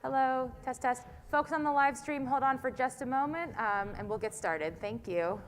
Hello, test, test. Folks on the live stream, hold on for just a moment and we'll get started. Thank you.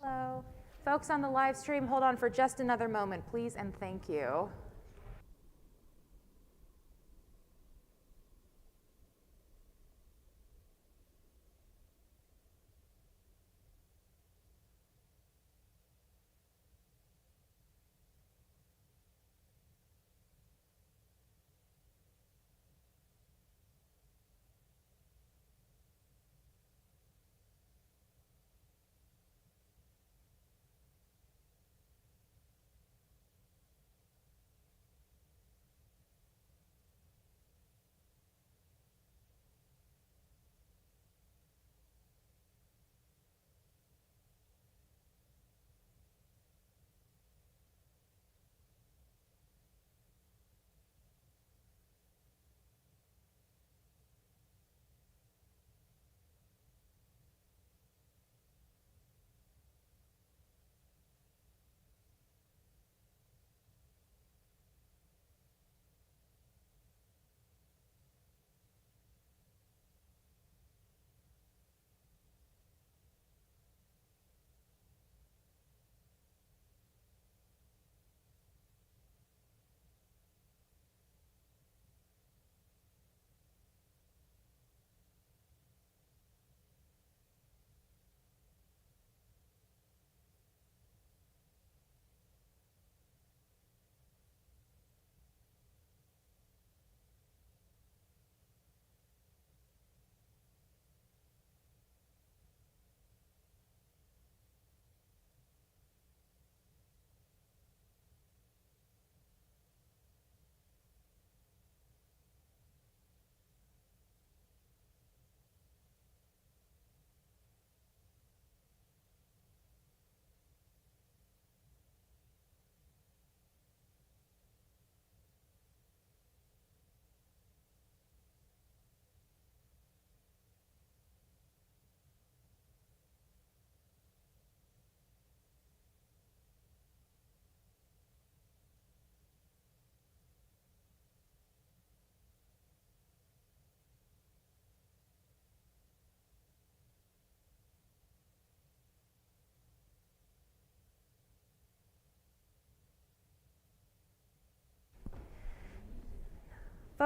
Hello. Folks on the live stream, hold on for just another moment, please, and thank you.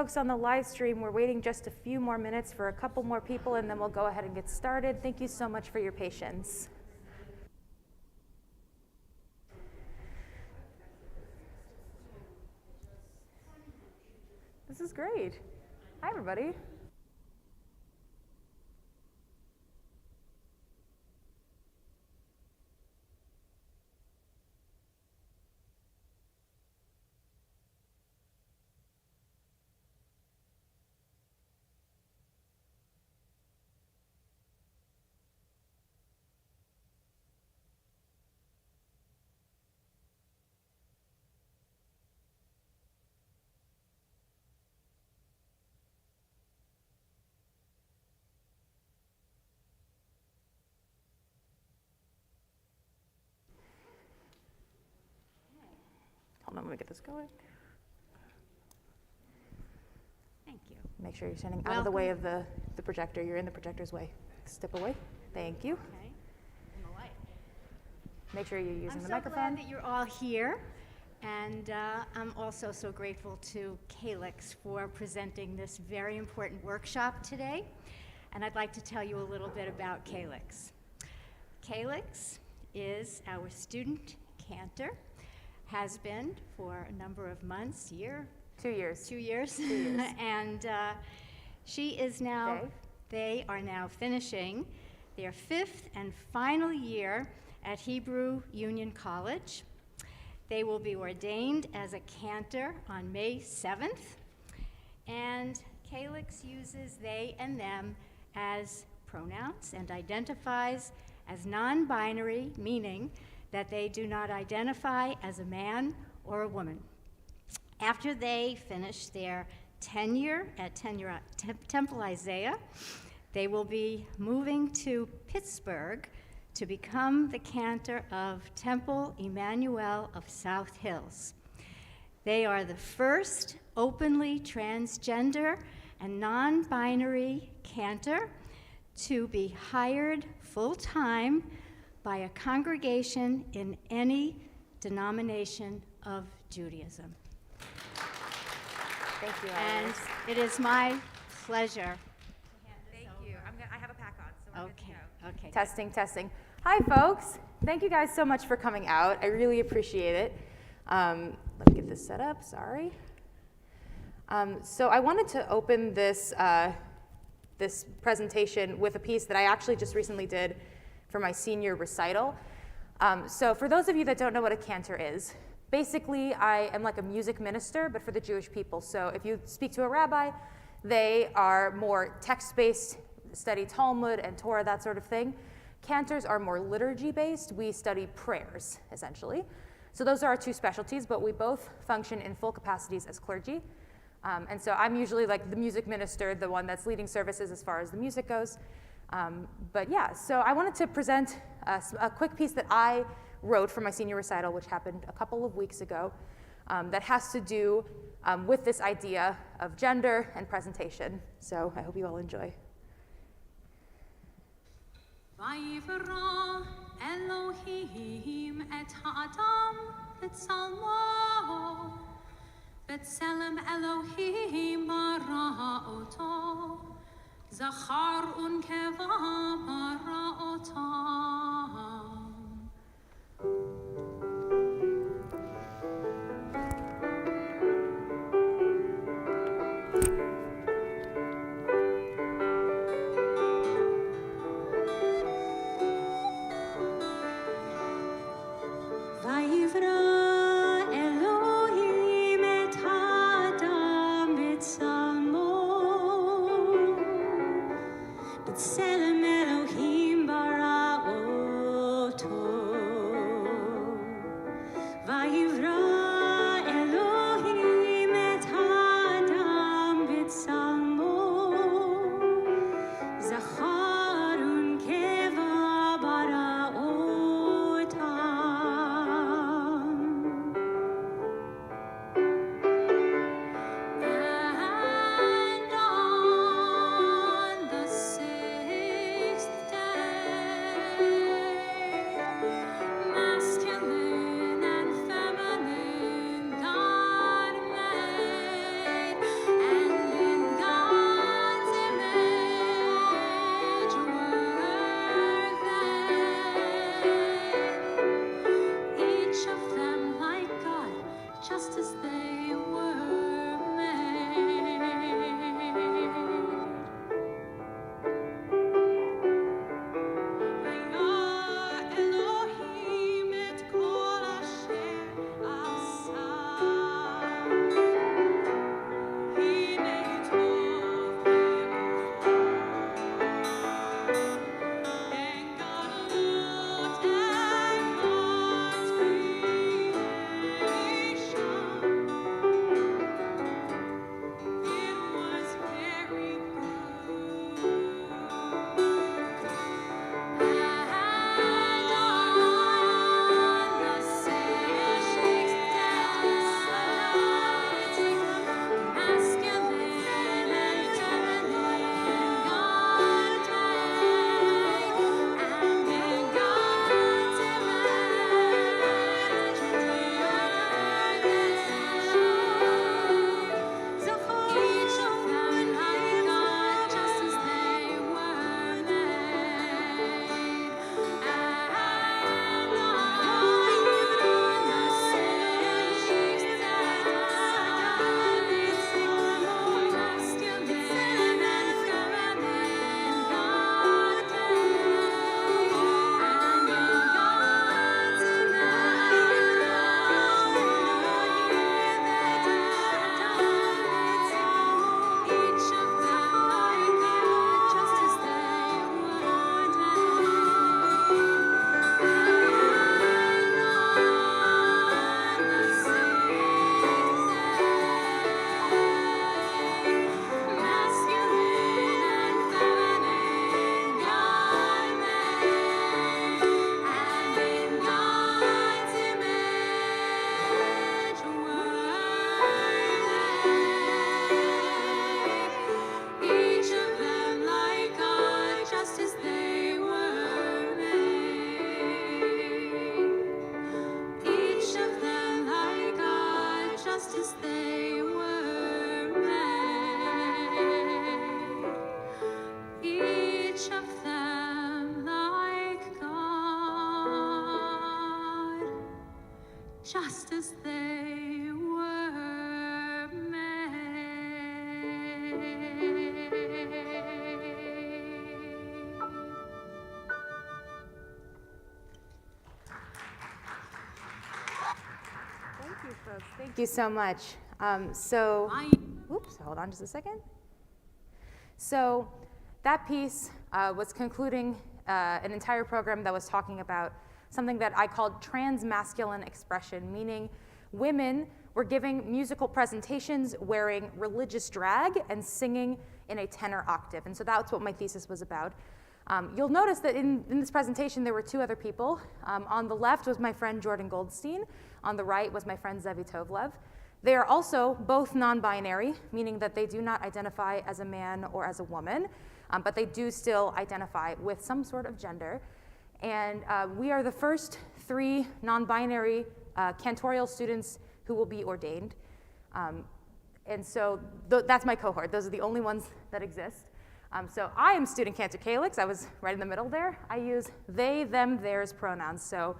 folks on the live stream, we're waiting just a few more minutes for a couple more people, and then we'll go ahead and get started. Thank you so much for your patience. This is great. Hi, everybody. Hold on, let me get this going. Thank you. Make sure you're standing out of the way of the projector. You're in the projector's way. Step away. Thank you. Okay. And the light. Make sure you're using the I'm so microphone. glad that you're all here. And I'm also so grateful to Calyx for presenting this very important workshop today. And I'd like to tell you a little bit about Calyx. Calyx is our student cantor, has been for a number of months, 2 years. 2 years. 2 years. And she is now, they are now finishing their 5th and final year at Hebrew Union College. They will be ordained as a cantor on May 7th. And Calyx uses they and them as pronouns and identifies as non-binary, meaning that they do not identify as a man or a woman. After they finish their tenure at Temple Isaiah, they will be moving to Pittsburgh to become the cantor of Temple Emmanuel of South Hills. They are the first openly transgender and non-binary cantor to be hired full-time by a congregation in any denomination of Judaism. Thank you, And Iris. it is my pleasure. Thank you. I have a pack on, so we're good to go. Okay. Testing, testing. Hi, folks. Thank you guys so much for coming out. I really appreciate it. Let me get this set up. Sorry. So I wanted to open this this presentation with a piece that I actually just recently did for my senior recital. So for those of you that don't know what a cantor is, basically I am like a music minister, but for the Jewish people. So if you speak to a rabbi, they are more text-based, study Talmud and Torah, that sort of thing. Cantors are more liturgy-based. We study prayers, essentially. So those are our two specialties, but we both function in full capacities as clergy. And so I'm usually like the music minister, the one that's leading services as far as the music goes. But yeah, so I wanted to present a quick piece that I wrote for my senior recital, which happened a couple of weeks ago, that has to do with this idea of gender and presentation. So I hope you all enjoy. ויברא אלוהים את האדם בצלמו, בצלם אלוהים ברא אותו, זכר ונקבה ברא אותם. just as they were made. Thank you, folks. Thank you so much. Oops, hold on just a second. So that piece was concluding an entire program that was talking about something that I called transmasculine expression, meaning women were giving musical presentations wearing religious drag and singing in a tenor octave. And so that's what my thesis was about. You'll notice that in this presentation there were two other people. On the left was my friend Jordan Goldstein. On the right was my friend Zevi Tovlev. They are also both non-binary, meaning that they do not identify as a man or as a woman, but they do still identify with some sort of gender. And we are the first 3 non-binary cantorial students who will be ordained. And so that's my cohort. Those are the only ones that exist. So I am student cantor calyx. I was right in the middle there. I use they, them, theirs pronouns. So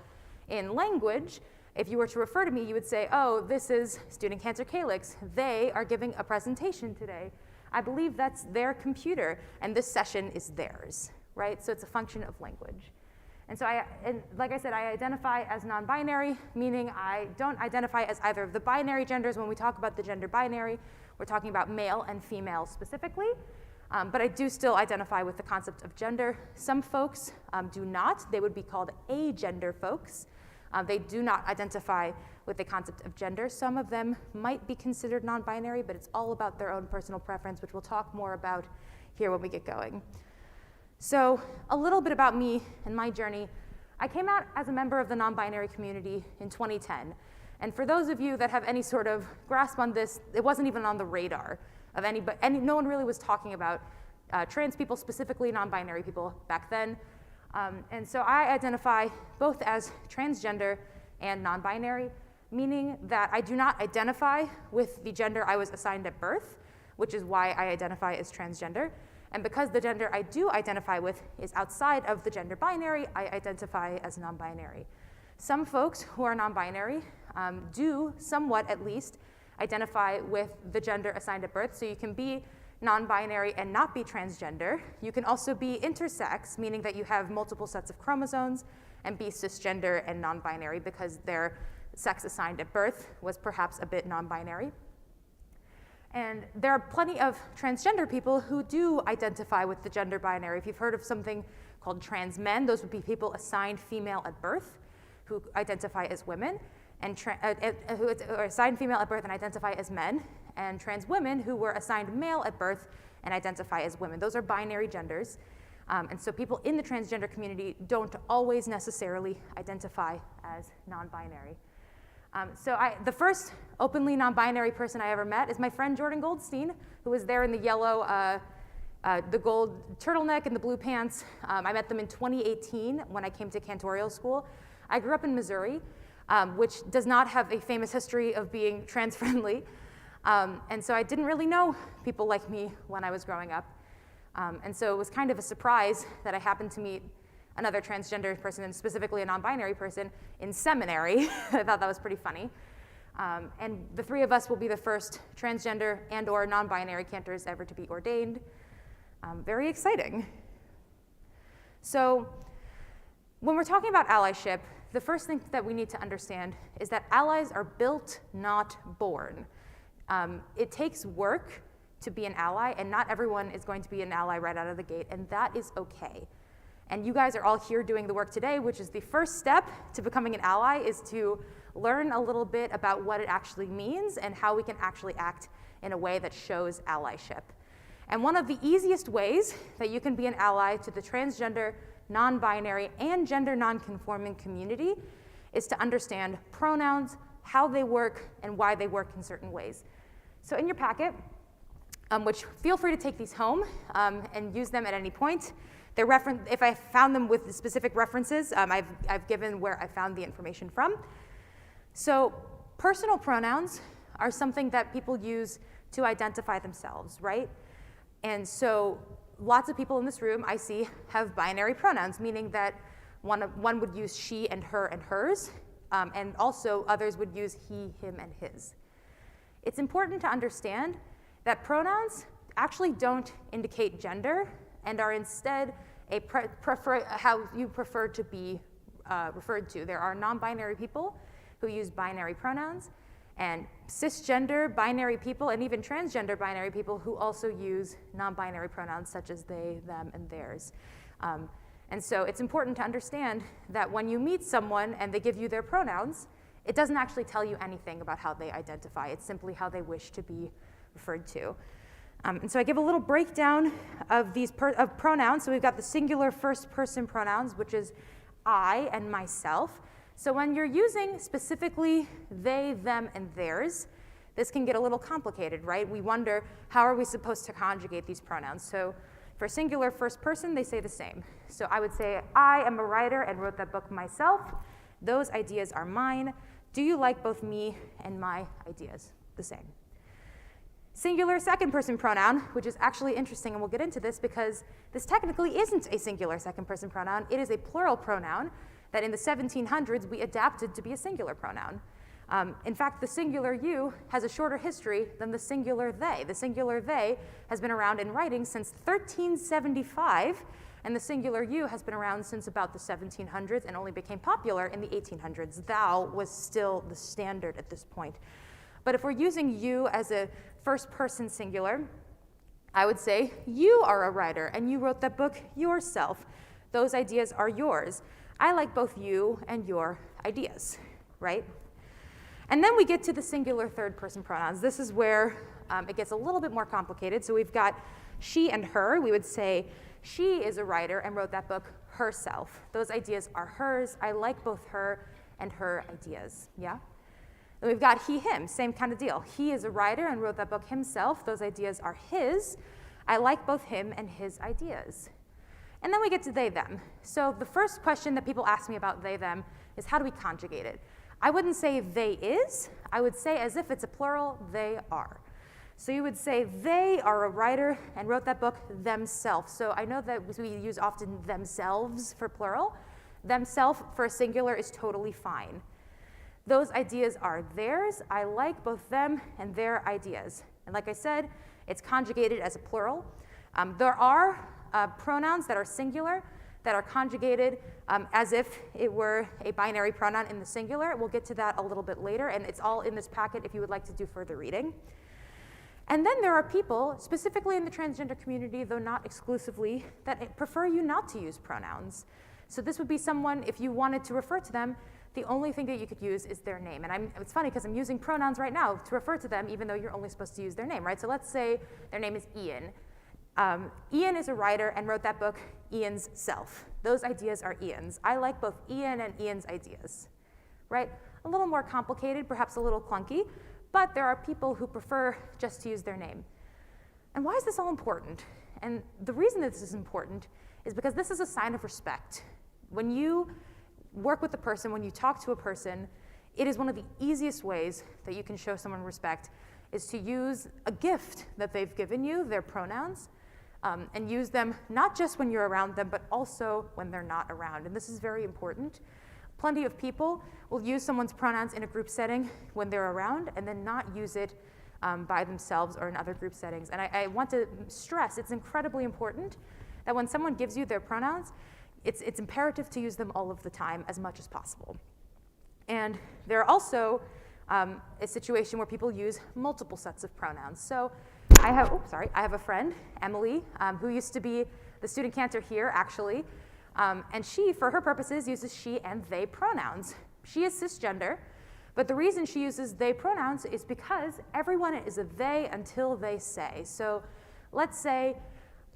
in language, if you were to refer to me, you would say, oh, this is student cantor calyx. They are giving a presentation today. I believe that's their computer, and this session is theirs, right? So it's a function of language. And so like I said, I identify as non-binary, meaning I don't identify as either of the binary genders. When we talk about the gender binary, we're talking about male and female specifically. But I do still identify with the concept of gender. Some folks do not. They would be called agender folks. They do not identify with the concept of gender. Some of them might be considered non-binary, but it's all about their own personal preference, which we'll talk more about here when we get going. So a little bit about me and my journey. I came out as a member of the non-binary community in 2010. And for those of you that have any sort of grasp on this, it wasn't even on the radar of anybody. No one really was talking about trans people, specifically non-binary people back then. And so I identify both as transgender and non-binary, meaning that I do not identify with the gender I was assigned at birth, which is why I identify as transgender. And because the gender I do identify with is outside of the gender binary, I identify as non-binary. Some folks who are non-binary do, somewhat at least, identify with the gender assigned at birth. So you can be non-binary and not be transgender. You can also be intersex, meaning that you have multiple sets of chromosomes, and be cisgender and non-binary because their sex assigned at birth was perhaps a bit non-binary. And there are plenty of transgender people who do identify with the gender binary. If you've heard of something called trans men, those would be people assigned female at birth who identify as women, and who are assigned female at birth and identify as men, and trans women who were assigned male at birth and identify as women. Those are binary genders. And so people in the transgender community don't always necessarily identify as non-binary. So the first openly non-binary person I ever met is my friend Jordan Goldstein, who was there in the yellow, the gold turtleneck and the blue pants. I met them in 2018 when I came to cantorial school. I grew up in Missouri, which does not have a famous history of being trans-friendly. And so I didn't really know people like me when I was growing up. And so it was kind of a surprise that I happened to meet another transgender person, and specifically a non-binary person, in seminary. I thought that was pretty funny. And the 3 of us will be the first transgender and or non-binary cantors ever to be ordained. Very exciting. So when we're talking about allyship, the first thing that we need to understand is that allies are built, not born. It takes work to be an ally, and not everyone is going to be an ally right out of the gate, and that is okay. And you guys are all here doing the work today, which is the first step to becoming an ally, is to learn a little bit about what it actually means and how we can actually act in a way that shows allyship. And one of the easiest ways that you can be an ally to the transgender, non-binary, and gender non-conforming community is to understand pronouns, how they work, and why they work in certain ways. So in your packet, which feel free to take these home and use them at any point. If I found them with specific references, I've given where I found the information from. So personal pronouns are something that people use to identify themselves, right? And so lots of people in this room I see have binary pronouns, meaning that one would use she and her and hers. and also others would use he, him, and his. It's important to understand that pronouns actually don't indicate gender and are instead how you prefer to be referred to. There are non-binary people who use binary pronouns, and cisgender binary people, and even transgender binary people who also use non-binary pronouns such as they, them, and theirs. And so it's important to understand that when you meet someone and they give you their pronouns, it doesn't actually tell you anything about how they identify. It's simply how they wish to be referred to. And so I give a little breakdown of these pronouns. So we've got the singular first person pronouns, which is I and myself. So when you're using specifically they, them, and theirs, this can get a little complicated, right? We wonder, how are we supposed to conjugate these pronouns? So for singular first person, they say the same. So I would say, I am a writer and wrote that book myself. Those ideas are mine. Do you like both me and my ideas? The same. Singular second person pronoun, which is actually interesting, and we'll get into this because this technically isn't a singular second person pronoun. It is a plural pronoun that in the 1700s we adapted to be a singular pronoun. In fact, the singular you has a shorter history than the singular they. The singular they has been around in writing since 1375, and the singular you has been around since about the 1700s and only became popular in the 1800s. Thou was still the standard at this point. But if we're using you as a first person singular, I would say you are a writer and you wrote that book yourself. Those ideas are yours. I like both you and your ideas, right? And then we get to the singular third person pronouns. This is where it gets a little bit more complicated. So we've got she and her. We would say she is a writer and wrote that book herself. Those ideas are hers. I like both her and her ideas, yeah? Then we've got he, him, same kind of deal. He is a writer and wrote that book himself. Those ideas are his. I like both him and his ideas. And then we get to they, them. So the first question that people ask me about they, them is how do we conjugate it? I wouldn't say they is. I would say as if it's a plural, they are. So you would say they are a writer and wrote that book themselves. So I know that we use often themselves for plural. Themself for a singular is totally fine. Those ideas are theirs. I like both them and their ideas. And like I said, it's conjugated as a plural. There are pronouns that are singular that are conjugated as if it were a binary pronoun in the singular. We'll get to that a little bit later, and it's all in this packet if you would like to do further reading. And then there are people, specifically in the transgender community, though not exclusively, that prefer you not to use pronouns. So this would be someone, if you wanted to refer to them, the only thing that you could use is their name. And it's funny because I'm using pronouns right now to refer to them, even though you're only supposed to use their name, right? So let's say their name is Ian. Ian is a writer and wrote that book, Ian's Self. Those ideas are Ian's. I like both Ian and Ian's ideas, right? A little more complicated, perhaps a little clunky, but there are people who prefer just to use their name. And why is this all important? And the reason that this is important is because this is a sign of respect. When you work with a person, when you talk to a person, it is one of the easiest ways that you can show someone respect is to use a gift that they've given you, their pronouns, and use them not just when you're around them, but also when they're not around. And this is very important. Plenty of people will use someone's pronouns in a group setting when they're around and then not use it by themselves or in other group settings. And I want to stress it's incredibly important that when someone gives you their pronouns, it's imperative to use them all of the time as much as possible. And there are also a situation where people use multiple sets of pronouns. So I have a friend, Emily, who used to be the student cantor here, actually. And she, for her purposes, uses she and they pronouns. She is cisgender, but the reason she uses they pronouns is because everyone is a they until they say. So let's say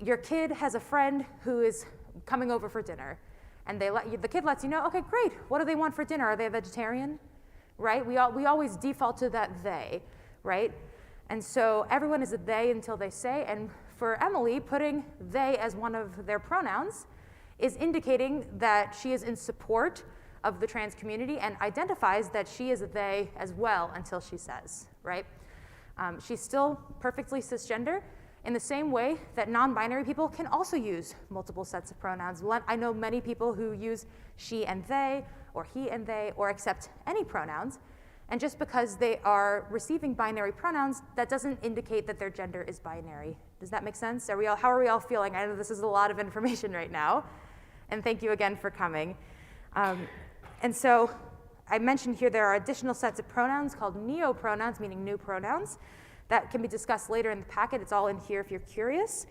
your kid has a friend who is coming over for dinner, and the kid lets you know, okay, great, what do they want for dinner? Are they a vegetarian? Right? We always default to that they, right? And so everyone is a they until they say, and for Emily, putting they as one of their pronouns is indicating that she is in support of the trans community and identifies that she is a they as well until she says, right? She's still perfectly cisgender in the same way that non-binary people can also use multiple sets of pronouns. I know many people who use she and they or he and they, or accept any pronouns. And just because they are receiving binary pronouns, that doesn't indicate that their gender is binary. Does that make sense? How are we all feeling? I know this is a lot of information right now. And thank you again for coming. And so I mentioned here there are additional sets of pronouns called neopronouns, meaning new pronouns. That can be discussed later in the packet. It's all in here if you're curious.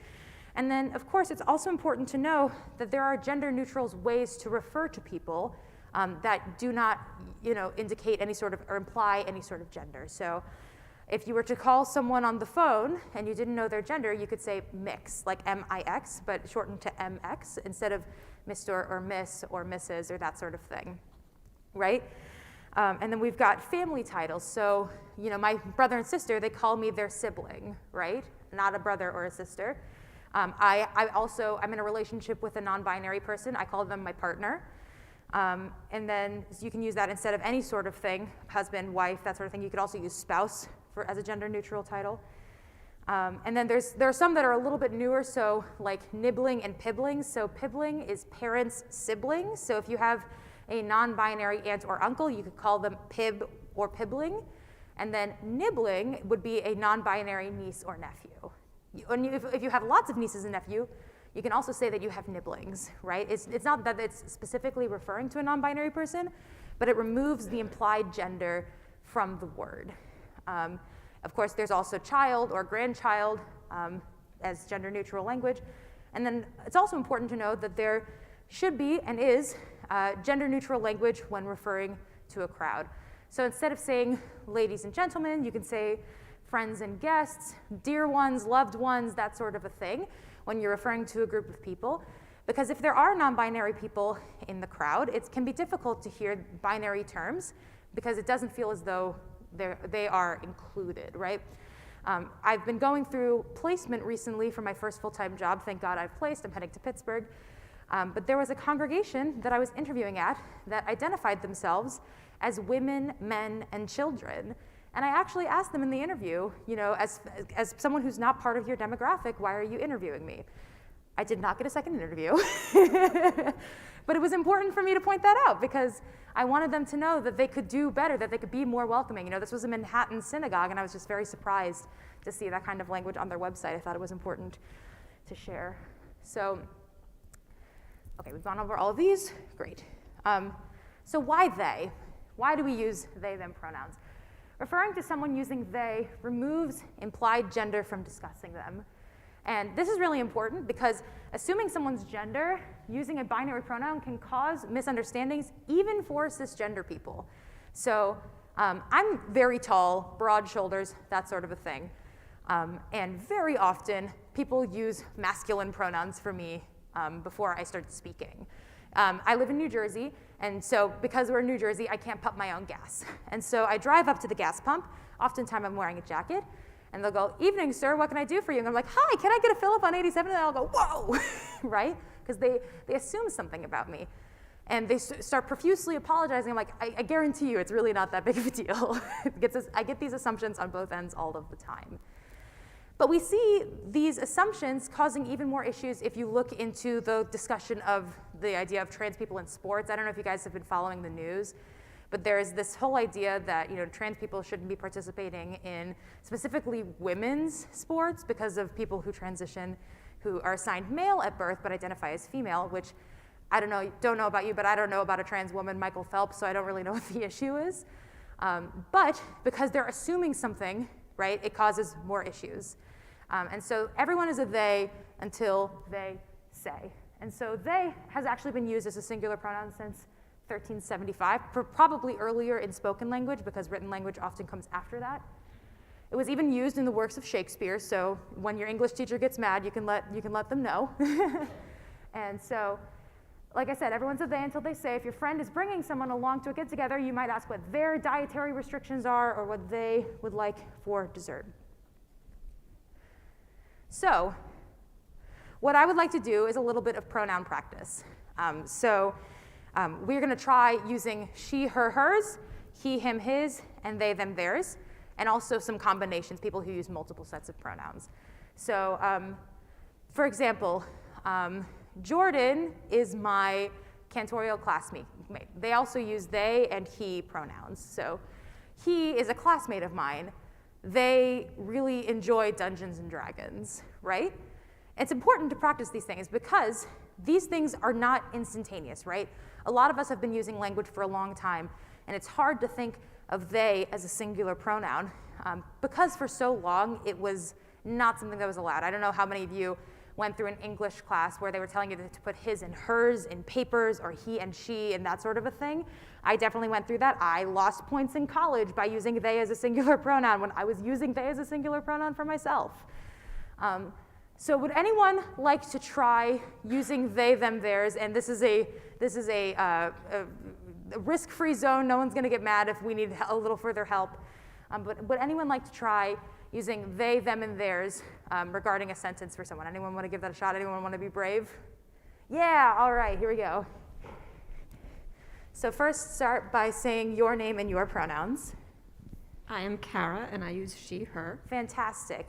And then, of course, it's also important to know that there are gender-neutral ways to refer to people that do not, indicate any sort of, or imply any sort of gender. So if you were to call someone on the phone and you didn't know their gender, you could say mix, like M-I-X, but shortened to M-X instead of Mr. or Miss or Mrs. or that sort of thing, right? And then we've got family titles. So, my brother and sister, they call me their sibling, right? Not a brother or a sister. I'm in a relationship with a non-binary person. I call them my partner. And then you can use that instead of any sort of thing, husband, wife, that sort of thing. You could also use spouse as a gender-neutral title. And then there are some that are a little bit newer, so like nibbling and pibbling. So pibbling is parents' siblings. So if you have a non-binary aunt or uncle, you could call them pib or pibbling. And then nibbling would be a non-binary niece or nephew. If you have lots of nieces and nephews, you can also say that you have nibblings, right? It's not that it's specifically referring to a non-binary person, but it removes the implied gender from the word. Of course, there's also child or grandchild as gender-neutral language. And then it's also important to know that there should be and is gender-neutral language when referring to a crowd. So instead of saying ladies and gentlemen, you can say friends and guests, dear ones, loved ones, that sort of a thing when you're referring to a group of people. Because if there are non-binary people in the crowd, it can be difficult to hear binary terms because it doesn't feel as though they are included, right? I've been going through placement recently for my first full-time job. Thank God I've placed. I'm heading to Pittsburgh. But there was a congregation that I was interviewing at that identified themselves as women, men, and children. And I actually asked them in the interview, as someone who's not part of your demographic, why are you interviewing me? I did not get a second interview. But it was important for me to point that out because I wanted them to know that they could do better, that they could be more welcoming. This was a Manhattan synagogue, and I was just very surprised to see that kind of language on their website. I thought it was important to share. So, okay, we've gone over all of these. Great. So why they? Why do we use they, them pronouns? Referring to someone using they removes implied gender from discussing them. And this is really important because assuming someone's gender using a binary pronoun can cause misunderstandings even for cisgender people. So I'm very tall, broad shoulders, that sort of a thing. And very often people use masculine pronouns for me before I start speaking. I live in New Jersey, and so because we're in New Jersey, I can't pump my own gas. And so I drive up to the gas pump. Oftentimes I'm wearing a jacket, and they'll go, "Evening, sir, what can I do for you?" And I'm like, "Hi, can I get a fill up on 87?" And they'll go, "Whoa," right? Because they assume something about me. And they start profusely apologizing. I'm like, I guarantee you it's really not that big of a deal. I get these assumptions on both ends all of the time. But we see these assumptions causing even more issues if you look into the discussion of the idea of trans people in sports. I don't know if you guys have been following the news, but there's this whole idea that trans people shouldn't be participating in specifically women's sports because of people who transition, who are assigned male at birth but identify as female, which I don't know about you, but I don't know about a trans woman, Michael Phelps, so I don't really know what the issue is. But because they're assuming something, right, it causes more issues. And so everyone is a they until they say. And so they has actually been used as a singular pronoun since 1375, probably earlier in spoken language because written language often comes after that. It was even used in the works of Shakespeare, so when your English teacher gets mad, you can let them know. And so, like I said, everyone's a they until they say. If your friend is bringing someone along to a get-together, you might ask what their dietary restrictions are or what they would like for dessert. So, what I would like to do is a little bit of pronoun practice. We're going to try using she, her, hers, he, him, his, and they, them, theirs, and also some combinations, people who use multiple sets of pronouns. So, for example, Jordan is my cantorial classmate. They also use they and he pronouns. So he is a classmate of mine. They really enjoy Dungeons and Dragons, right? It's important to practice these things because these things are not instantaneous, right? A lot of us have been using language for a long time, and it's hard to think of they as a singular pronoun because for so long it was not something that was allowed. I don't know how many of you went through an English class where they were telling you to put his and hers in papers or he and she and that sort of a thing. I definitely went through that. I lost points in college by using they as a singular pronoun when I was using they as a singular pronoun for myself. So would anyone like to try using they, them, theirs? And this is a risk-free zone. No one's going to get mad if we need a little further help. But would anyone like to try using they, them, and theirs regarding a sentence for someone? Anyone want to give that a shot? Anyone want to be brave? Yeah, all right, here we go. So first start by saying your name and your pronouns. I am Kara, and I use she, her. Fantastic.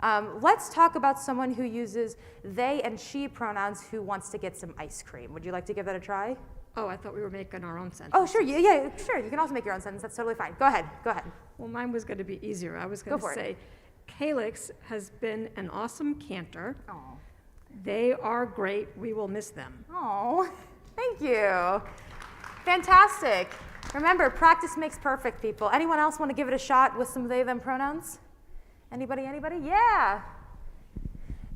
Let's talk about someone who uses they and she pronouns who wants to get some ice cream. Would you like to give that a try? Oh, I thought we were making our own sentence. Oh, sure, yeah, sure. You can also make your own sentence. That's totally fine. Go ahead. Well, mine was going to be easier. I was going Go for to it. say, Calix has been an awesome cantor. Oh. They are great. We will miss them. Oh, thank you. Fantastic. Remember, practice makes perfect, people. Anyone else want to give it a shot with some they, them pronouns? Anybody? Yeah.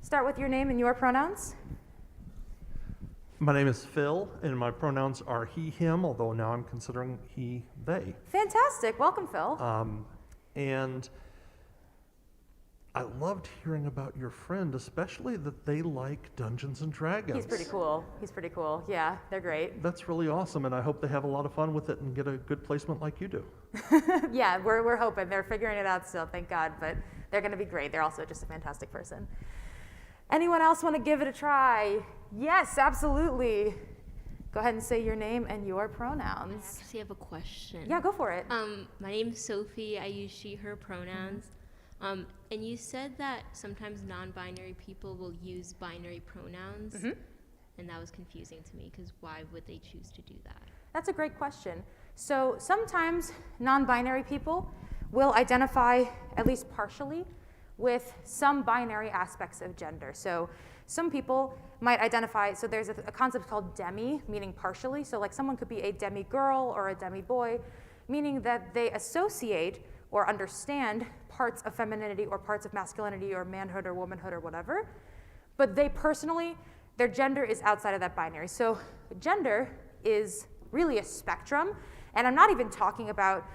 Start with your name and your pronouns. My name is Phil, and my pronouns are he, him, although now I'm considering he, they. Fantastic. Welcome, Phil. And I loved hearing about your friend, especially that they like Dungeons and Dragons. He's pretty cool. Yeah, they're great. That's really awesome, and I hope they have a lot of fun with it and get a good placement like you do. Yeah, we're hoping. They're figuring it out still, thank God, but they're going to be great. They're also just a fantastic person. Anyone else want to give it a try? Yes, absolutely. Go ahead and say your name and your I pronouns. actually have a question. Yeah, go for it. My name's Sophie. I use she, her pronouns. And you said that sometimes non-binary people will use binary pronouns. And that was confusing to me because why would they choose to do that? That's a great question. So sometimes non-binary people will identify, at least partially, with some binary aspects of gender. So some people might identify, so there's a concept called demi, meaning partially. So like someone could be a demi-girl or a demi-boy, meaning that they associate or understand parts of femininity or parts of masculinity or manhood or womanhood or whatever, but they personally, their gender is outside of that binary. So gender is really a spectrum, and I'm not even talking about,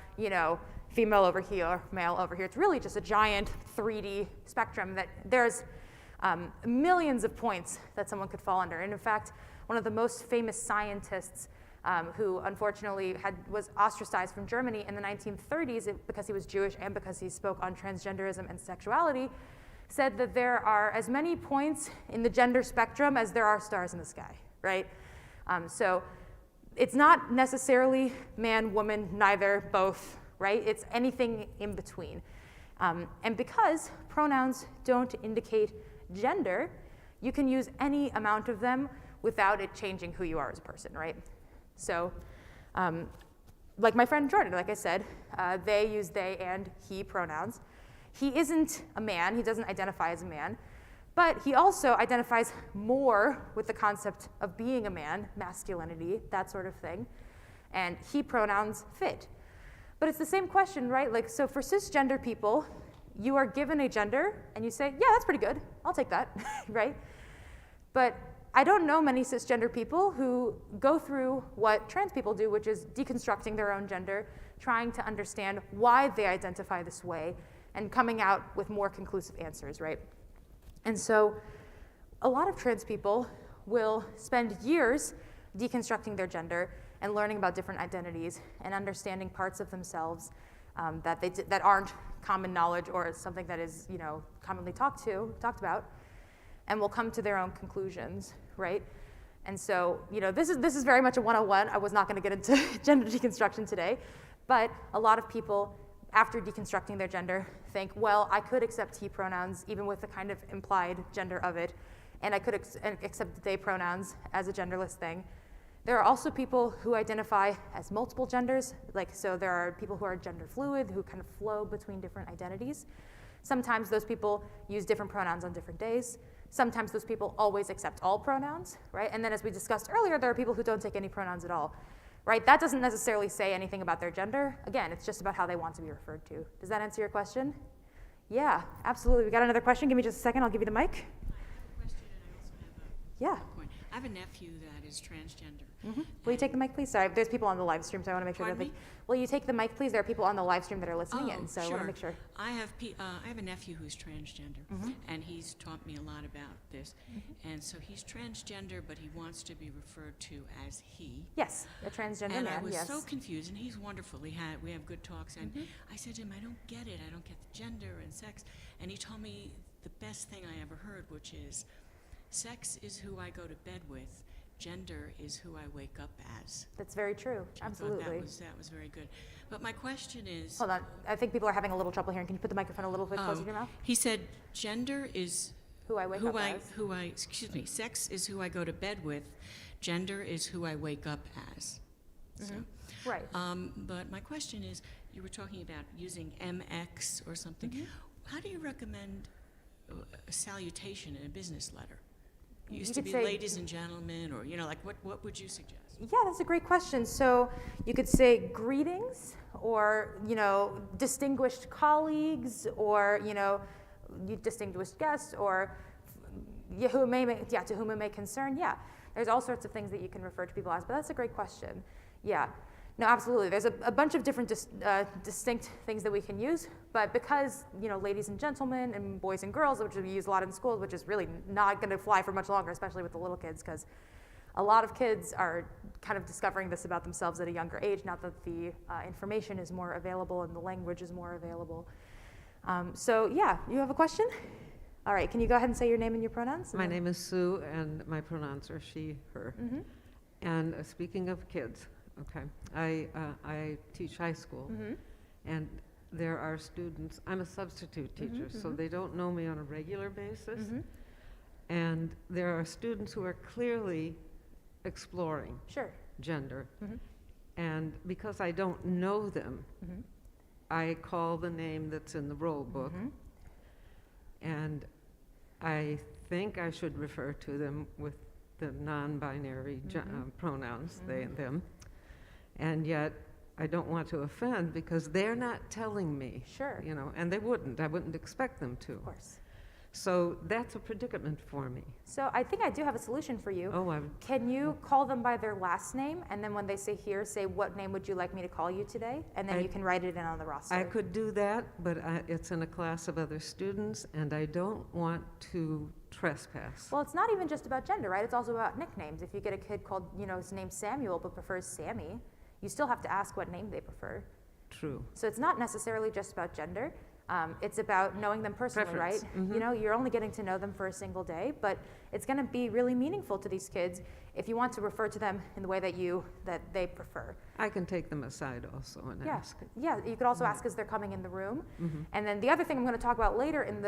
female over here, male over here. It's really just a giant 3D spectrum that there's millions of points that someone could fall under. And in fact, one of the most famous scientists who unfortunately was ostracized from Germany in the 1930s because he was Jewish and because he spoke on transgenderism and sexuality, said that there are as many points in the gender spectrum as there are stars in the sky, right? So it's not necessarily man, woman, neither, both, right? It's anything in between. And because pronouns don't indicate gender, you can use any amount of them without it changing who you are as a person, right? So, like my friend Jordan, like I said, they use they and he pronouns. He isn't a man, he doesn't identify as a man, but he also identifies more with the concept of being a man, masculinity, that sort of thing, and he pronouns fit. But it's the same question, right? Like, so for cisgender people, you are given a gender and you say, yeah, that's pretty good, I'll take that, right? But I don't know many cisgender people who go through what trans people do, which is deconstructing their own gender, trying to understand why they identify this way, and coming out with more conclusive answers, right? And so a lot of trans people will spend years deconstructing their gender and learning about different identities and understanding parts of themselves that aren't common knowledge or something that is commonly talked about, and will come to their own conclusions, right? And so this is very much a 101. I was not going to get into gender deconstruction today, but a lot of people, after deconstructing their gender, think, well, I could accept he pronouns even with the kind of implied gender of it, and I could accept they pronouns as a genderless thing. There are also people who identify as multiple genders, like so there are people who are gender fluid, who kind of flow between different identities. Sometimes those people use different pronouns on different days. Sometimes those people always accept all pronouns, right? And then as we discussed earlier, there are people who don't take any pronouns at all, right? That doesn't necessarily say anything about their gender. Again, it's just about how they want to be referred to. Does that answer your question? Yeah, absolutely. We got another question. Give me just a second. I'll give you the mic. I have a question and I also have a Yeah. point. I have a nephew that is transgender. Will you take the mic, please? Sorry, there's people on the live stream, so I want to make sure Pardon that me? will you take the mic, please? There are people on the live stream that are listening in, so I want to make sure. I have a nephew who's transgender, and he's taught me a lot about this. And so he's transgender, but he wants to be referred to as he. Yes, a transgender And man, I was yes. so confused, and he's wonderful. We have good talks, and I said to him, I don't get it. I don't get the gender and sex. And he told me the best thing I ever heard, which is, sex is who I go to bed with. Gender is who I wake up as. That's very true, I thought absolutely. that was very good. But my question is, Hold on, I think people are having a little trouble hearing. Can you put the microphone a little bit closer to your mouth? he said, gender is Who I wake up as. excuse me, sex is who I go to bed with. Gender is who I wake up as. So, Right. but my question is, you were talking about using MX or something. How do you recommend a salutation in a business letter? It used to could be say- ladies and gentlemen, or, like, what would you suggest? Yeah, that's a great question. So you could say greetings, or distinguished colleagues, or you distinguished guests, or to whom it may concern. Yeah, there's all sorts of things that you can refer to people as. But that's a great question. Yeah, no, absolutely. There's a bunch of different distinct things that we can use. But because ladies and gentlemen and boys and girls, which we use a lot in schools, which is really not going to fly for much longer, especially with the little kids, because a lot of kids are kind of discovering this about themselves at a younger age, now that the information is more available and the language is more available. So yeah, you have a question? All right, can you go ahead and say your name and your pronouns? My name is Sue, and my pronouns are she, her. And speaking of kids, okay, I teach high school, and there are students, I'm a substitute teacher, so they don't know me on a regular basis. And there are students who are clearly exploring Sure. gender. And because I don't know them, I call the name that's in the roll book. And I think I should refer to them with the non-binary pronouns, they and them. And yet, I don't want to offend because they're not telling me. Sure. And they wouldn't. I wouldn't expect them to. Of course. So that's a predicament for me. So I think I do have a solution for you. Oh, Can you call them by their last name, and then when they say here, say, what name would you like me to call you today? And then you can write it in on the roster. I could do that, but it's in a class of other students, and I don't want to trespass. Well, it's not even just about gender, right? It's also about nicknames. If you get a kid called, his name's Samuel, but prefers Sammy, you still have to ask what name they prefer. True. So it's not necessarily just about gender. It's about knowing them personally, Preference. right? You're only getting to know them for a single day, but it's going to be really meaningful to these kids if you want to refer to them in the way that they prefer. I can take them aside also and Yeah, ask. yeah. You could also ask as they're coming in the room. And then the other thing I'm going to talk about later in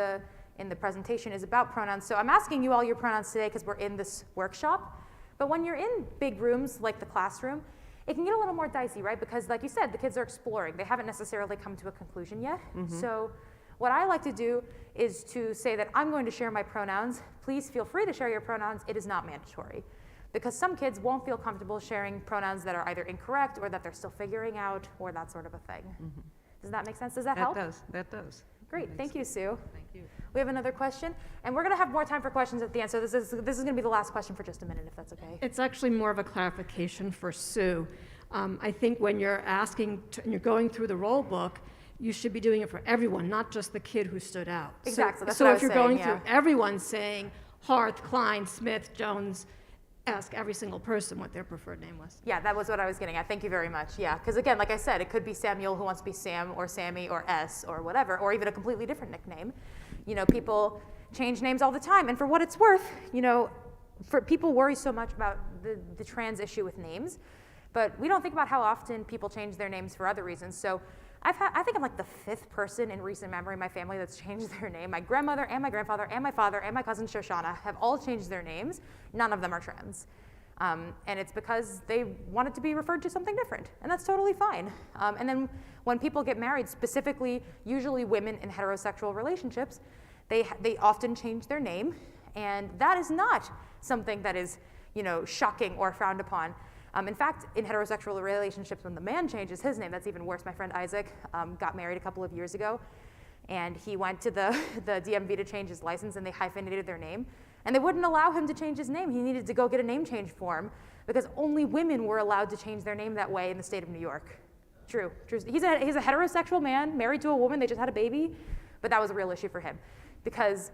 the presentation is about pronouns. So I'm asking you all your pronouns today because we're in this workshop. But when you're in big rooms like the classroom, it can get a little more dicey, right? Because like you said, the kids are exploring. They haven't necessarily come to a conclusion yet. So what I like to do is to say that I'm going to share my pronouns. Please feel free to share your pronouns. It is not mandatory. Because some kids won't feel comfortable sharing pronouns that are either incorrect or that they're still figuring out or that sort of a thing. Does that make sense? Does that help? That does. Great, thank you, Sue. Thank you. We have another question, and we're going to have more time for questions at the end, so this is going to be the last question for just a minute, if that's okay. It's actually more of a clarification for Sue. I think when you're and you're going through the roll book, you should be doing it for everyone, not just the kid who stood out. Exactly, that's so what I if was you're going saying, through everyone saying Harth, Klein, Smith, Jones, ask every single person what their preferred name was. Yeah, that was what I was getting at. Thank you very much. Yeah, because again, like I said, it could be Samuel who wants to be Sam or Sammy or S or whatever, or even a completely different nickname. People change names all the time, and for what it's worth, for people worry so much about the trans issue with names, but we don't think about how often people change their names for other reasons. So I think I'm like the 5th person in recent memory in my family that's changed their name. My grandmother and my grandfather and my father and my cousin Shoshana have all changed their names. None of them are trans. And it's because they wanted to be referred to something different, and that's totally fine. And then when people get married, specifically usually women in heterosexual relationships, they often change their name, and that is not something that is, shocking or frowned upon. In fact, in heterosexual relationships, when the man changes his name, that's even worse. My friend Isaac got married a couple of years ago, and he went to the DMV to change his license, and they hyphenated their name. And they wouldn't allow him to change his name. He needed to go get a name change form because only women were allowed to change their name that way in the state of New York. True. He's a heterosexual man married to a woman. They just had a baby, but that was a real issue for him because,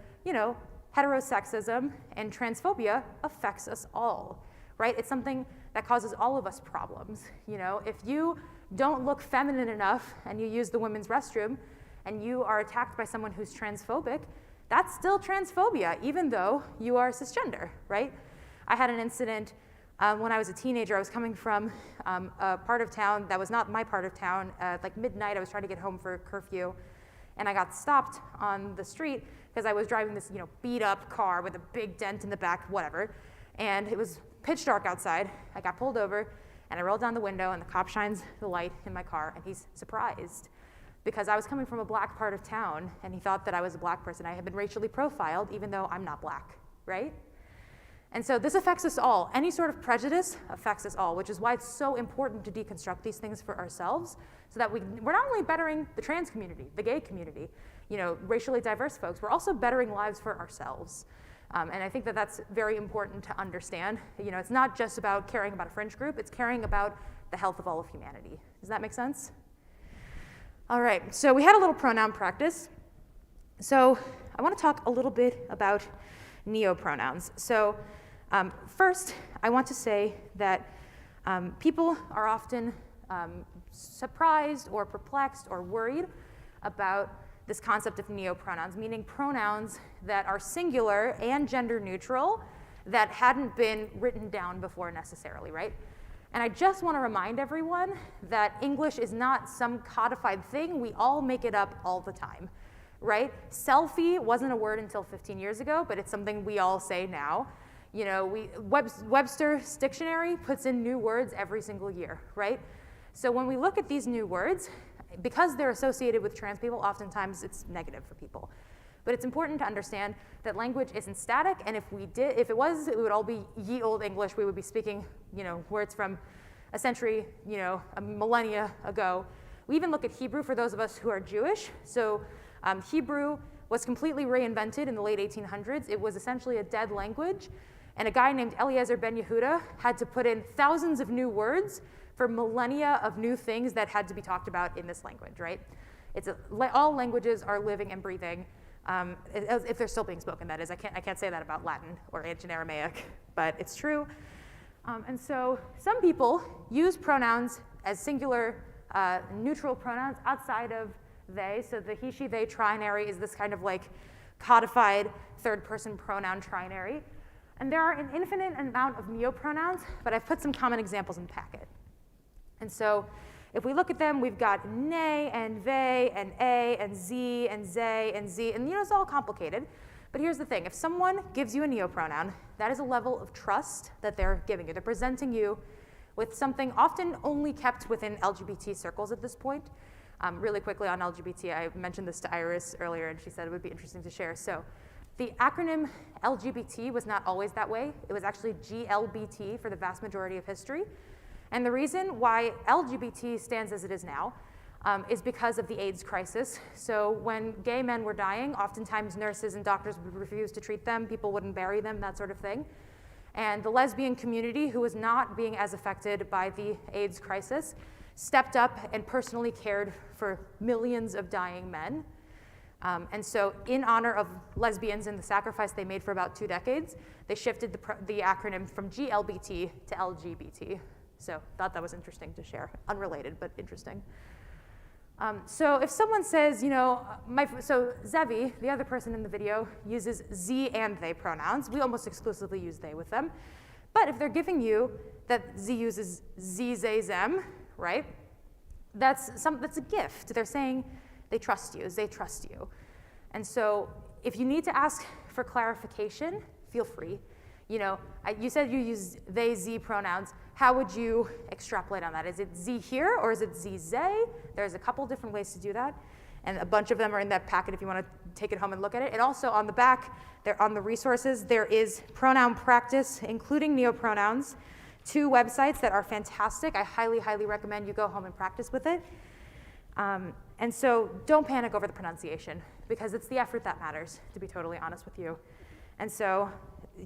heterosexism and transphobia affects us all, right? It's something that causes all of us problems. If you don't look feminine enough and you use the women's restroom and you are attacked by someone who's transphobic, that's still transphobia, even though you are cisgender, right? I had an incident when I was a teenager. I was coming from a part of town that was not my part of town. Like midnight, I was trying to get home for curfew, and I got stopped on the street because I was driving this, beat up car with a big dent in the back, whatever. And it was pitch dark outside. I got pulled over, and I rolled down the window, and the cop shines the light in my car, and he's surprised because I was coming from a black part of town, and he thought that I was a black person. I had been racially profiled, even though I'm not black, right? And so this affects us all. Any sort of prejudice affects us all, which is why it's so important to deconstruct these things for ourselves so that we're not only bettering the trans community, the gay community, racially diverse folks, we're also bettering lives for ourselves. And I think that that's very important to understand. It's not just about caring about a fringe group, it's caring about the health of all of humanity. Does that make sense? All right, so we had a little pronoun practice. So I want to talk a little bit about neopronouns. So first, I want to say that people are often surprised or perplexed or worried about this concept of neopronouns, meaning pronouns that are singular and gender neutral that hadn't been written down before necessarily, right? And I just want to remind everyone that English is not some codified thing. We all make it up all the time, right? Selfie wasn't a word until 15 years ago, but it's something we all say now. Webster's dictionary puts in new words every single year, right? So when we look at these new words, because they're associated with trans people, oftentimes it's negative for people. But it's important to understand that language isn't static, and if it was, it would all be ye olde English. We would be speaking, words from a century, a millennia ago. We even look at Hebrew for those of us who are Jewish. So Hebrew was completely reinvented in the late 1800s. It was essentially a dead language, and a guy named Eliezer ben Yehuda had to put in thousands of new words for millennia of new things that had to be talked about in this language, right? All languages are living and breathing. If they're still being spoken, that is. I can't say that about Latin or ancient Aramaic, but it's true. And so some people use pronouns as singular neutral pronouns outside of they. So the he, she, they trinary is this kind of like codified third-person pronoun trinary. And there are an infinite amount of neopronouns, but I've put some common examples in the packet. And so if we look at them, we've got ne and they and a and z and they and z, and it's all complicated. But here's the thing, if someone gives you a neopronoun, that is a level of trust that they're giving you. They're presenting you with something often only kept within LGBT circles at this point. Really quickly on LGBT, I mentioned this to Iris earlier, and she said it would be interesting to share. So the acronym LGBT was not always that way. It was actually GLBT for the vast majority of history. And the reason why LGBT stands as it is now is because of the AIDS crisis. So when gay men were dying, oftentimes nurses and doctors would refuse to treat them, people wouldn't bury them, that sort of thing. And the lesbian community, who was not being as affected by the AIDS crisis, stepped up and personally cared for millions of dying men. And so in honor of lesbians and the sacrifice they made for about 2 decades, they shifted the acronym from GLBT to LGBT. So thought that was interesting to share. Unrelated, but interesting. So if someone says, so Zevi, the other person in the video, uses Z and they pronouns. We almost exclusively use they with them. But if they're giving you that Z uses Z, they, them, right? That's a gift. They're saying they trust you, they trust you. And so if you need to ask for clarification, feel free. You know, you said you use they, z pronouns. How would you extrapolate on that? Is it z here or is it z, they? There's a couple different ways to do that. And a bunch of them are in that packet if you want to take it home and look at it. And also on the back, there on the resources, there is pronoun practice, including neopronouns, 2 websites that are fantastic. I highly, highly recommend you go home and practice with it. And so don't panic over the pronunciation, because it's the effort that matters, to be totally honest with you. And so,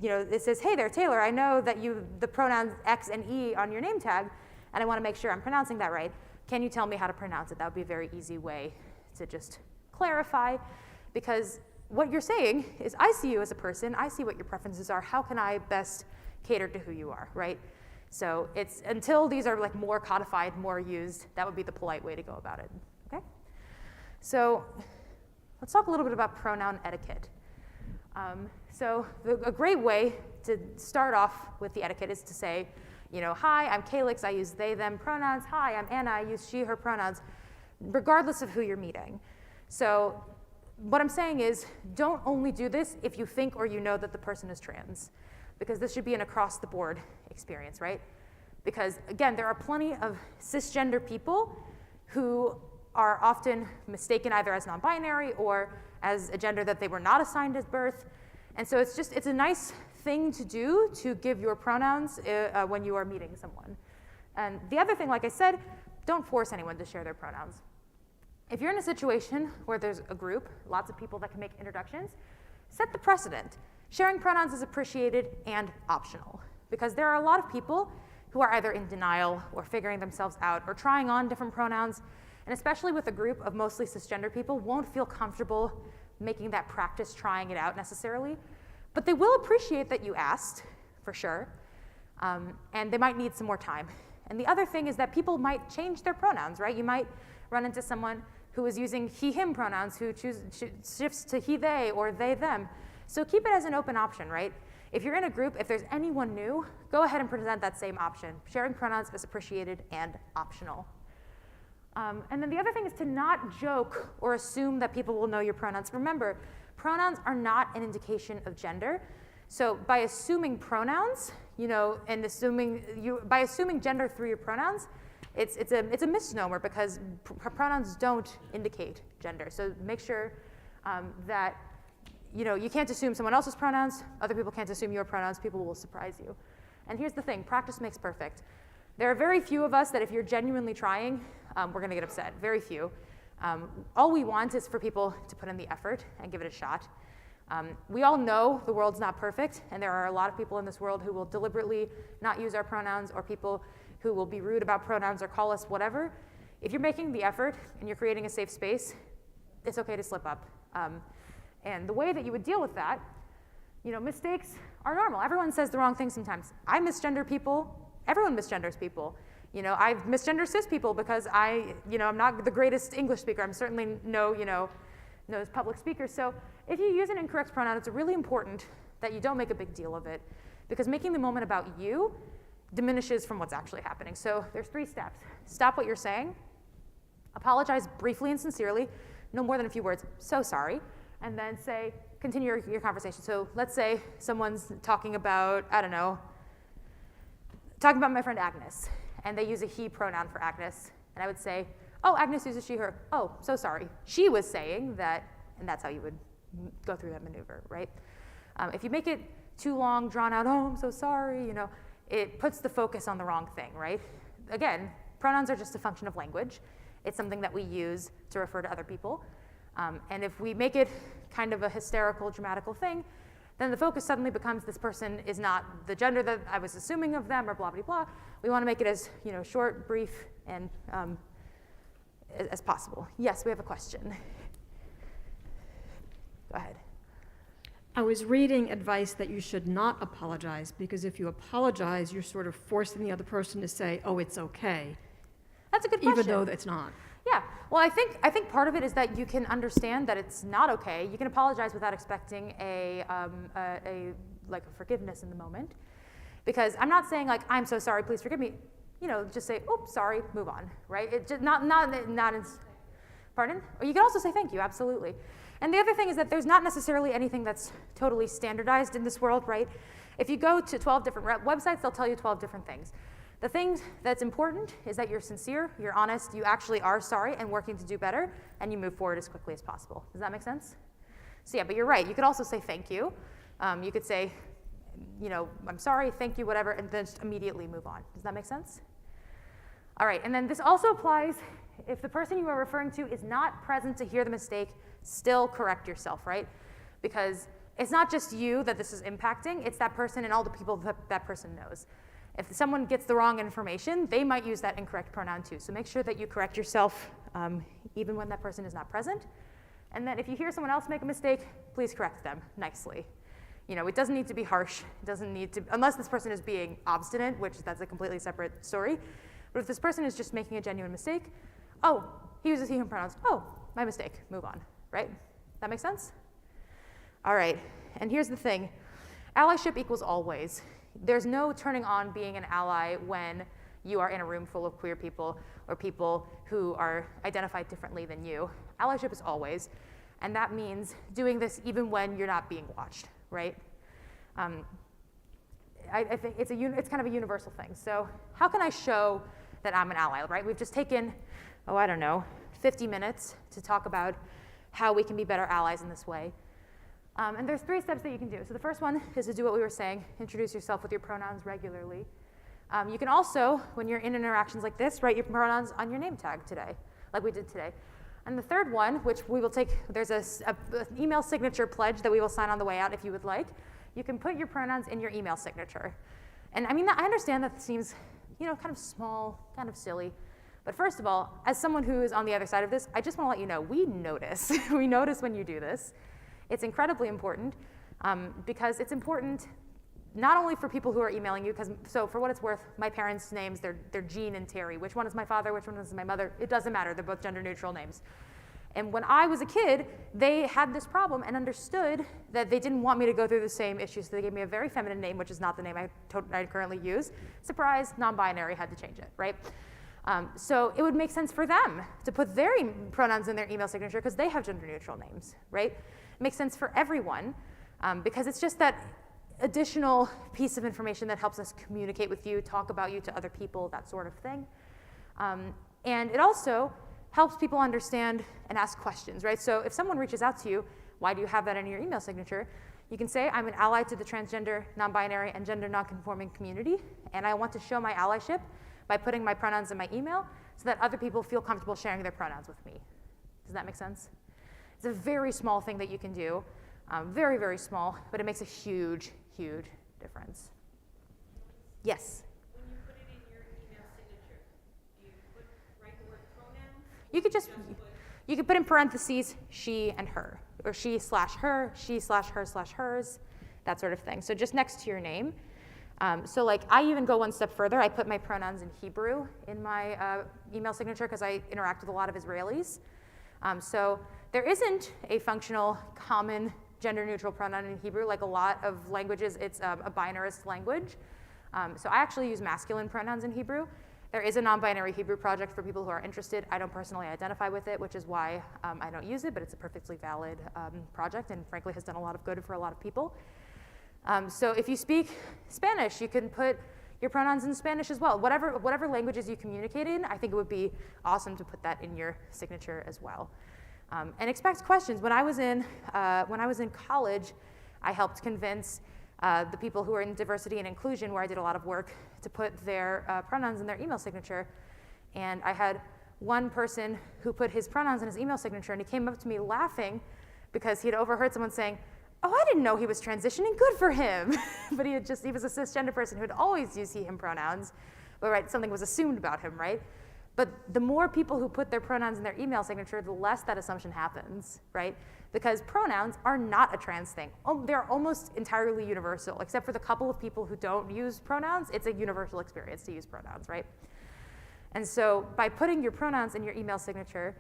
you know, it says, hey there, Taylor, I know that the pronouns X and E on your name tag, and I want to make sure I'm pronouncing that right. Can you tell me how to pronounce it? That would be a very easy way to just clarify, because what you're saying is, I see you as a person, I see what your preferences are, how can I best cater to who you are, right? So it's, until these are like more codified, more used, that would be the polite way to go about it, okay? So let's talk a little bit about pronoun etiquette. A great way to start off with the etiquette is to say, you know, hi, I'm Calyx, I use they, them pronouns. Hi, I'm Anna, I use she, her pronouns, regardless of who you're meeting. So what I'm saying is, don't only do this if you think or you know that the person is trans, because this should be an across-the-board experience, right? Because, again, there are plenty of cisgender people who are often mistaken either as non-binary or as a gender that they were not assigned at birth. And so it's a nice thing to do to give your pronouns when you are meeting someone. And the other thing, like I said, don't force anyone to share their pronouns. If you're in a situation where there's a group, lots of people that can make introductions, set the precedent. Sharing pronouns is appreciated and optional, because there are a lot of people who are either in denial or figuring themselves out or trying on different pronouns, and especially with a group of mostly cisgender people, won't feel comfortable making that practice trying it out necessarily, but they will appreciate that you asked, for sure, and they might need some more time. And the other thing is that people might change their pronouns, right? You might run into someone who is using he, him pronouns, who shifts to he, they, or they, them. So keep it as an open option, right? If you're in a group, if there's anyone new, go ahead and present that same option. Sharing pronouns is appreciated and optional. And then the other thing is to not joke or assume that people will know your pronouns. Remember, pronouns are not an indication of gender. So by assuming pronouns, you know, and by assuming gender through your pronouns, it's a misnomer, because pronouns don't indicate gender. So make sure that, you know, you can't assume someone else's pronouns, other people can't assume your pronouns, people will surprise you. And here's the thing, practice makes perfect. There are very few of us that if you're genuinely trying, we're gonna get upset, very few. All we want is for people to put in the effort and give it a shot. We all know the world's not perfect, and there are a lot of people in this world who will deliberately not use our pronouns, or people who will be rude about pronouns or call us whatever. If you're making the effort and you're creating a safe space, it's okay to slip up. And the way that you would deal with that, you know, mistakes are normal. Everyone says the wrong thing sometimes. I misgender people. Everyone misgenders people. You know, I've misgendered cis people because I'm not the greatest English speaker. I'm certainly no public speaker. So if you use an incorrect pronoun, it's really important that you don't make a big deal of it, because making the moment about you diminishes from what's actually happening. So there's 3 steps. Stop what you're saying. Apologize briefly and sincerely, no more than a few words. So sorry. And then continue your conversation. So let's say someone's talking about, talking about my friend Agnes, and they use a he pronoun for Agnes. And I would say, oh, Agnes uses she, her. Oh, so sorry. She was saying that, and that's how you would go through that maneuver, right? If you make it too long, drawn out, oh, I'm so sorry, you know, it puts the focus on the wrong thing, right? Again, pronouns are just a function of language. It's something that we use to refer to other people. And if we make it kind of a hysterical, dramatical thing, then the focus suddenly becomes this person is not the gender that I was assuming of them, or blah, blah, blah. We want to make it as, you know, short, brief, and as possible. Yes, we have a question. Go ahead. I was reading advice that you should not apologize, because if you apologize, you're sort of forcing the other person to say, oh, it's okay. That's a good question. Even though it's not. Yeah, well, I think part of it is that you can understand that it's not okay. You can apologize without expecting a forgiveness in the moment, because I'm not saying like, I'm so sorry, please forgive me. You know, just say, oops, sorry, move on, right? It just not in, pardon? Or you can also say thank you, absolutely. And the other thing is that there's not necessarily anything that's totally standardized in this world, right? If you go to 12 different websites, they'll tell you 12 different things. The thing that's important is that you're sincere, you're honest, you actually are sorry and working to do better, and you move forward as quickly as possible. Does that make sense? So yeah, but you're right. You could also say thank you. You could say, you know, I'm sorry, thank you, whatever, and then just immediately move on. Does that make sense? All right, and then this also applies if the person you are referring to is not present to hear the mistake, still correct yourself, right? Because it's not just you that this is impacting, it's that person and all the people that that person knows. If someone gets the wrong information, they might use that incorrect pronoun too. So make sure that you correct yourself even when that person is not present. And then if you hear someone else make a mistake, please correct them nicely. You know, it doesn't need to be harsh. It doesn't need to, unless this person is being obstinate, which that's a completely separate story. But if this person is just making a genuine mistake, oh, he uses he, him pronouns. Oh, my mistake, move on, right? That makes sense? All right, and here's the thing. Allyship equals always. There's no turning on being an ally when you are in a room full of queer people or people who are identified differently than you. Allyship is always, and that means doing this even when you're not being watched, right? I think it's kind of a universal thing. So how can I show that I'm an ally, right? We've just taken, 50 minutes to talk about how we can be better allies in this way. And there's 3 steps that you can do. So the first one is to do what we were saying, introduce yourself with your pronouns regularly. You can also, when you're in interactions like this, write your pronouns on your name tag today, like we did today. And the third one, which we will take, there's an email signature pledge that we will sign on the way out if you would like. You can put your pronouns in your email signature. And I mean, I understand that seems, kind of small, kind of silly. But first of all, as someone who is on the other side of this, I just want to let you know, we notice. We notice when you do this. It's incredibly important because it's important not only for people who are emailing you, so for what it's worth, my parents' names, they're Jean and Terry. Which one is my father, which one is my mother? It doesn't matter, they're both gender neutral names. And when I was a kid, they had this problem and understood that they didn't want me to go through the same issues, so they gave me a very feminine name, which is not the name I currently use. Surprise, non-binary, had to change it, right? So it would make sense for them to put their pronouns in their email signature because they have gender neutral names, right? It makes sense for everyone because it's just that additional piece of information that helps us communicate with you, talk about you to other people, that sort of thing. And it also helps people understand and ask questions, right? So if someone reaches out to you, why do you have that in your email signature? You can say, I'm an ally to the transgender, non-binary, and gender non-conforming community, and I want to show my allyship by putting my pronouns in my email so that other people feel comfortable sharing their pronouns with me. Does that make sense? It's a very small thing that you can do, very, very small, but it makes a huge, huge difference. Yes? When you put it in your email signature, do you write the word pronouns? You could put in parentheses she and her, or she/her, she/her/hers, that sort of thing. So just next to your name. So like I even go one step further. I put my pronouns in Hebrew in my email signature because I interact with a lot of Israelis. So there isn't a functional common gender neutral pronoun in Hebrew. Like a lot of languages, it's a binarist language. So I actually use masculine pronouns in Hebrew. There is a non-binary Hebrew project for people who are interested. I don't personally identify with it, which is why I don't use it, but it's a perfectly valid project and frankly has done a lot of good for a lot of people. So if you speak Spanish, you can put your pronouns in Spanish as well. Whatever languages you communicate in, I think it would be awesome to put that in your signature as well. And expect questions. When I was in college, I helped convince the people who are in diversity and inclusion, where I did a lot of work, to put their pronouns in their email signature. And I had one person who put his pronouns in his email signature, and he came up to me laughing because he had overheard someone saying, oh, I didn't know he was transitioning, good for him. But he was a cisgender person who had always used he, him pronouns, but right, something was assumed about him, right? But the more people who put their pronouns in their email signature, the less that assumption happens, right? Because pronouns are not a trans thing. They're almost entirely universal, except for the couple of people who don't use pronouns. It's a universal experience to use pronouns, right? And so by putting your pronouns in your email signature,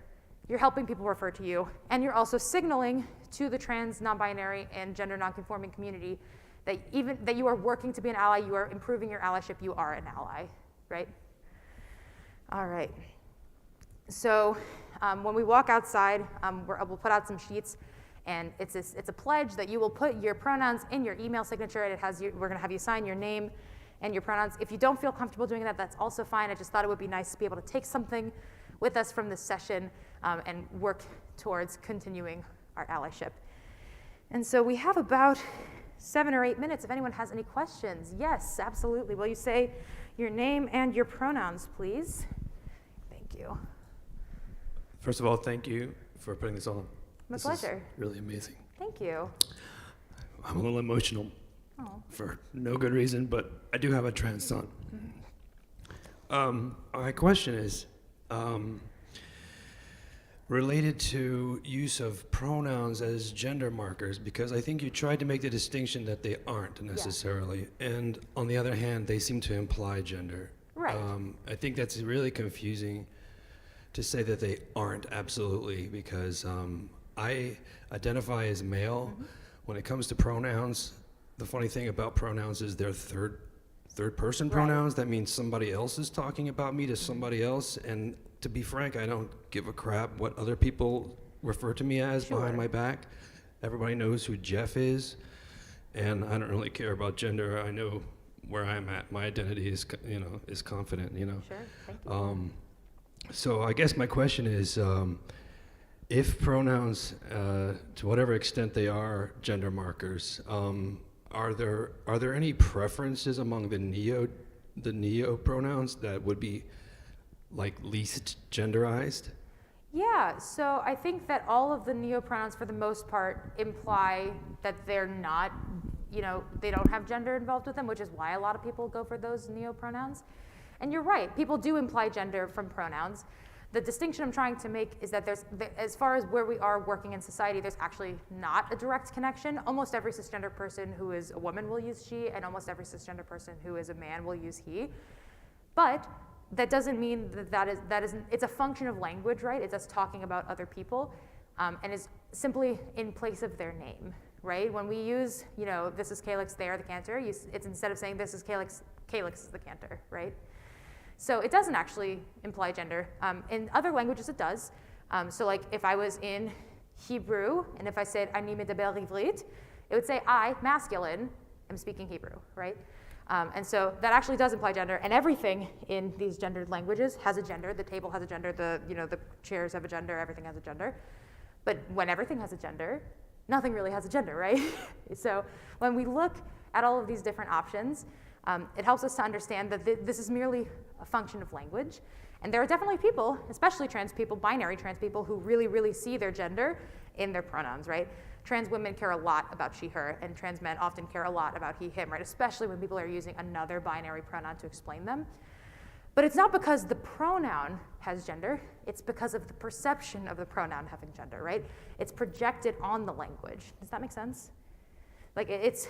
you're helping people refer to you, and you're also signaling to the trans, non-binary, and gender non-conforming community that you are working to be an ally, you are improving your allyship, you are an ally, right? All right. So when we walk outside, we'll put out some sheets, And it's a pledge that you will put your pronouns in your email signature, and we're going to have you sign your name and your pronouns. If you don't feel comfortable doing that, that's also fine. I just thought it would be nice to be able to take something with us from this session and work towards continuing our allyship. And so we have about 7 or 8 minutes if anyone has any questions. Yes, absolutely. Will you say your name and your pronouns, please? Thank you. First of all, thank you for putting this on. My This pleasure. is really amazing. Thank you. I'm a little emotional Oh. for no good reason, but I do have a trans son. My question is related to use of pronouns as gender markers, because I think you tried to make the distinction that they aren't necessarily, and on the other hand, they seem to imply gender. Right. I think that's really confusing to say that they aren't absolutely, because I identify as male. When it comes to pronouns, the funny thing about pronouns is they're third person pronouns. That means somebody else is talking about me to somebody else, and to be frank, I don't give a crap what other people refer to me as behind my back. Everybody knows who Jeff is, and I don't really care about gender. I know where I'm at. My identity is, is confident, Sure, thank you. So I guess my question is, if pronouns, to whatever extent they are gender markers, are there any preferences among the neo pronouns that would be like least genderized? Yeah, so I think that all of the neopronouns for the most part imply that they're not, they don't have gender involved with them, which is why a lot of people go for those neopronouns. And you're right, people do imply gender from pronouns. The distinction I'm trying to make is that as far as where we are working in society, there's actually not a direct connection. Almost every cisgender person who is a woman will use she, and almost every cisgender person who is a man will use he. But that doesn't mean it's a function of language, right? It's us talking about other people, and is simply in place of their name, right? When we use, this is Calyx, they are the cantor, it's instead of saying this is Calyx, Calyx is the cantor, right? So it doesn't actually imply gender. In other languages, it does. So like if I was in Hebrew, and if I said, אני מדבר עברית, it would say I, masculine, am speaking Hebrew, right? And so that actually does imply gender, and everything in these gendered languages has a gender. The table has a gender, the chairs have a gender, everything has a gender. But when everything has a gender, nothing really has a gender, right? So when we look at all of these different options, it helps us to understand that this is merely a function of language. And there are definitely people, especially trans people, binary trans people, who really, really see their gender in their pronouns, right? Trans women care a lot about she, her, and trans men often care a lot about he, him, right? Especially when people are using another binary pronoun to explain them. But it's not because the pronoun has gender, it's because of the perception of the pronoun having gender, right? It's projected on the language. Does that make sense? Like it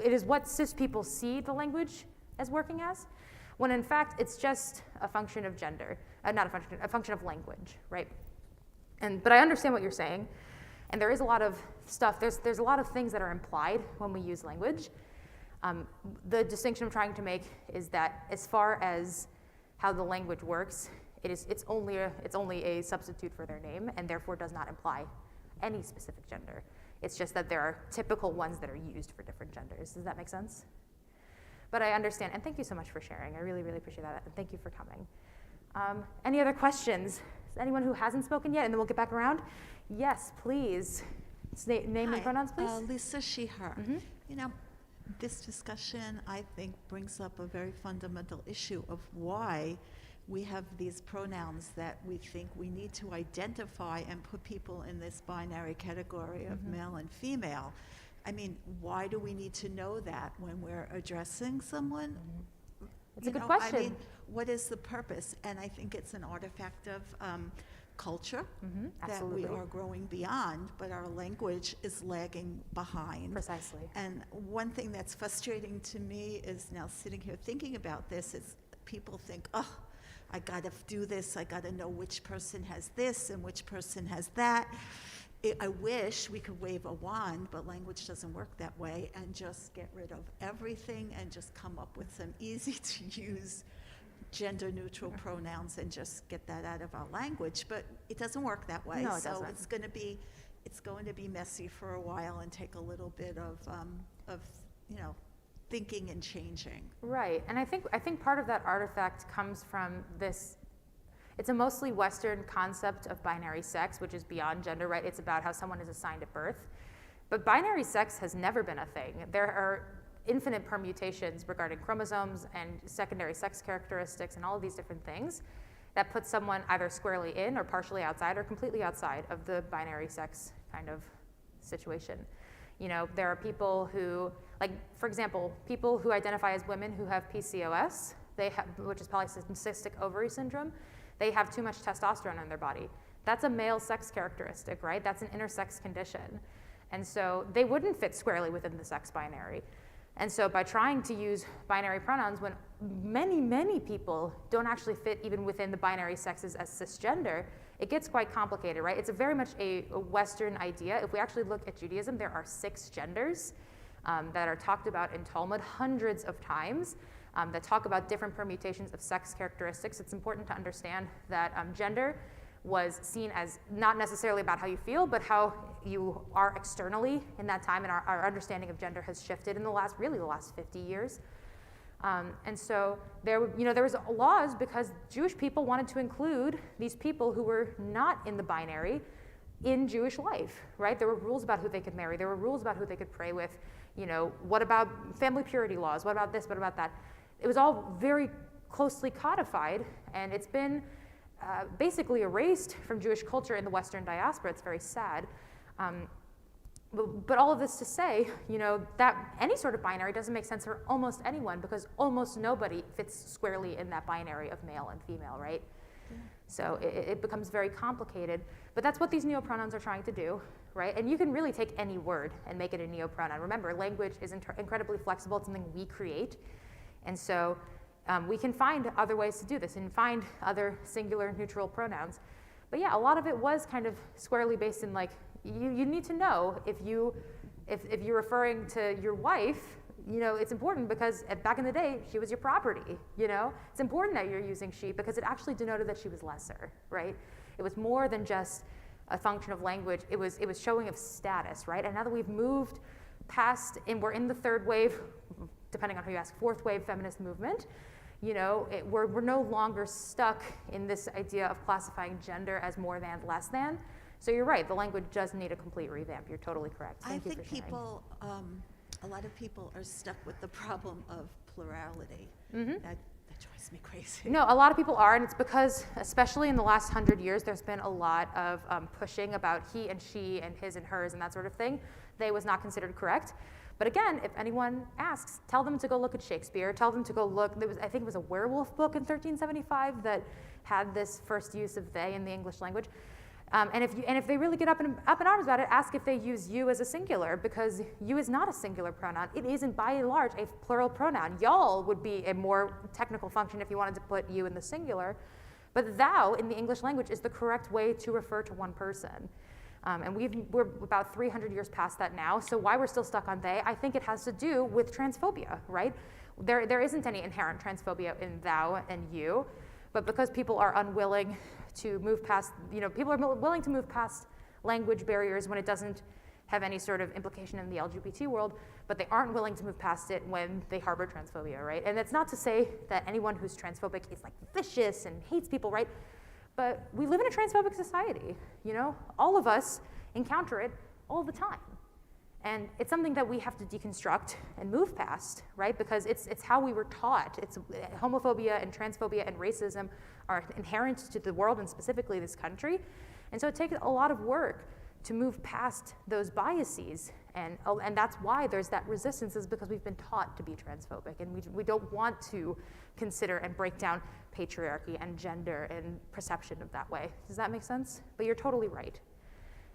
is what cis people see the language as working as, when in fact it's just a function of gender, a function of language, right? But I understand what you're saying, and there is a lot of stuff, there's a lot of things that are implied when we use language. The distinction I'm trying to make is that as far as how the language works, it's only a substitute for their name, and therefore does not imply any specific gender. It's just that there are typical ones that are used for different genders. Does that make sense? But I understand, and thank you so much for sharing. I really, really appreciate that, and thank you for coming. Any other questions? Is anyone who hasn't spoken yet, and then we'll get back around? Yes, please. Name and pronouns, please. Lisa, she, her. This discussion, I think, brings up a very fundamental issue of why we have these pronouns that we think we need to identify and put people in this binary category of male and female. I mean, why do we need to know that when we're addressing someone? It's a good question. I mean, what is the purpose? And I think it's an artifact of culture that we are growing beyond, but our language is lagging behind. Precisely. And one thing that's frustrating to me is now sitting here thinking about this is people think, oh, I gotta do this, I gotta know which person has this and which person has that. I wish we could wave a wand, but language doesn't work that way, and just get rid of everything and just come up with some easy to use gender neutral pronouns and just get that out of our language. But it doesn't work that way. No, it so doesn't. it's going to be it's going to be messy for a while and take a little bit of you know, thinking and changing. Right, and I think part of that artifact comes from this. It's a mostly Western concept of binary sex, which is beyond gender, right? It's about how someone is assigned at birth. But binary sex has never been a thing. There are infinite permutations regarding chromosomes and secondary sex characteristics and all of these different things that put someone either squarely in or partially outside or completely outside of the binary sex kind of situation. You know, there are people who, like, for example, people who identify as women who have PCOS, which is polycystic ovary syndrome, they have too much testosterone in their body. That's a male sex characteristic, right? That's an intersex condition. And so they wouldn't fit squarely within the sex binary. And so by trying to use binary pronouns when many, many people don't actually fit even within the binary sexes as cisgender, it gets quite complicated, right? It's very much a Western idea. If we actually look at Judaism, there are 6 genders that are talked about in Talmud hundreds of times that talk about different permutations of sex characteristics. It's important to understand that gender was seen as not necessarily about how you feel, but how you are externally in that time, and our understanding of gender has shifted in the last 50 years. And so there was laws because Jewish people wanted to include these people who were not in the binary in Jewish life, right? There were rules about who they could marry. There were rules about who they could pray with. You know, what about family purity laws? What about this? What about that? It was all very closely codified, and it's been basically erased from Jewish culture in the Western diaspora. It's very sad. But all of this to say, you know, that any sort of binary doesn't make sense for almost anyone because almost nobody fits squarely in that binary of male and female, right? Yeah. So it becomes very complicated. But that's what these neopronouns are trying to do, right? And you can really take any word and make it a neopronoun. Remember, language is incredibly flexible. It's something we create. And so we can find other ways to do this and find other singular neutral pronouns. But yeah, a lot of it was kind of squarely based in like, you need to know if you're referring to your wife, you know, it's important because back in the day, she was your property, you know? It's important that you're using she because it actually denoted that she was lesser, right? It was more than just a function of language. It was showing of status, right? And now that we've moved past, and we're in the 3rd wave, depending on who you ask, 4th wave feminist movement, you know, we're no longer stuck in this idea of classifying gender as more than, less than. So you're right, the language does need a complete revamp. You're totally correct. Thank you for sharing. People, a lot of people are stuck with the problem of plurality. Mm-hmm. That drives me crazy. No, a lot of people are, and it's because, especially in the last 100 years, there's been a lot of pushing about he and she and his and hers and that sort of thing. They was not considered correct. But again, if anyone asks, tell them to go look at Shakespeare. Tell them to go look. I think it was a werewolf book in 1375 that had this first use of they in the English language. And if they really get up in arms about it, ask if they use you as a singular, because you is not a singular pronoun. It isn't by and large a plural pronoun. Y'all would be a more technical function if you wanted to put you in the singular. But thou in the English language is the correct way to refer to one person. And we're about 300 years past that now. So why we're still stuck on they, I think it has to do with transphobia, right? There isn't any inherent transphobia in thou and you, but because people are unwilling to move past, you know, people are willing to move past language barriers when it doesn't have any sort of implication in the LGBT world, but they aren't willing to move past it when they harbor transphobia, right? And that's not to say that anyone who's transphobic is like vicious and hates people, right? But we live in a transphobic society, you know? All of us encounter it all the time. And it's something that we have to deconstruct and move past, right? Because it's how we were taught. It's homophobia and transphobia and racism are inherent to the world and specifically this country. And so it takes a lot of work to move past those biases. And that's why there's that resistance, is because we've been taught to be transphobic, and we don't want to consider and break down patriarchy and gender and perception of that way. Does that make sense? But you're totally right.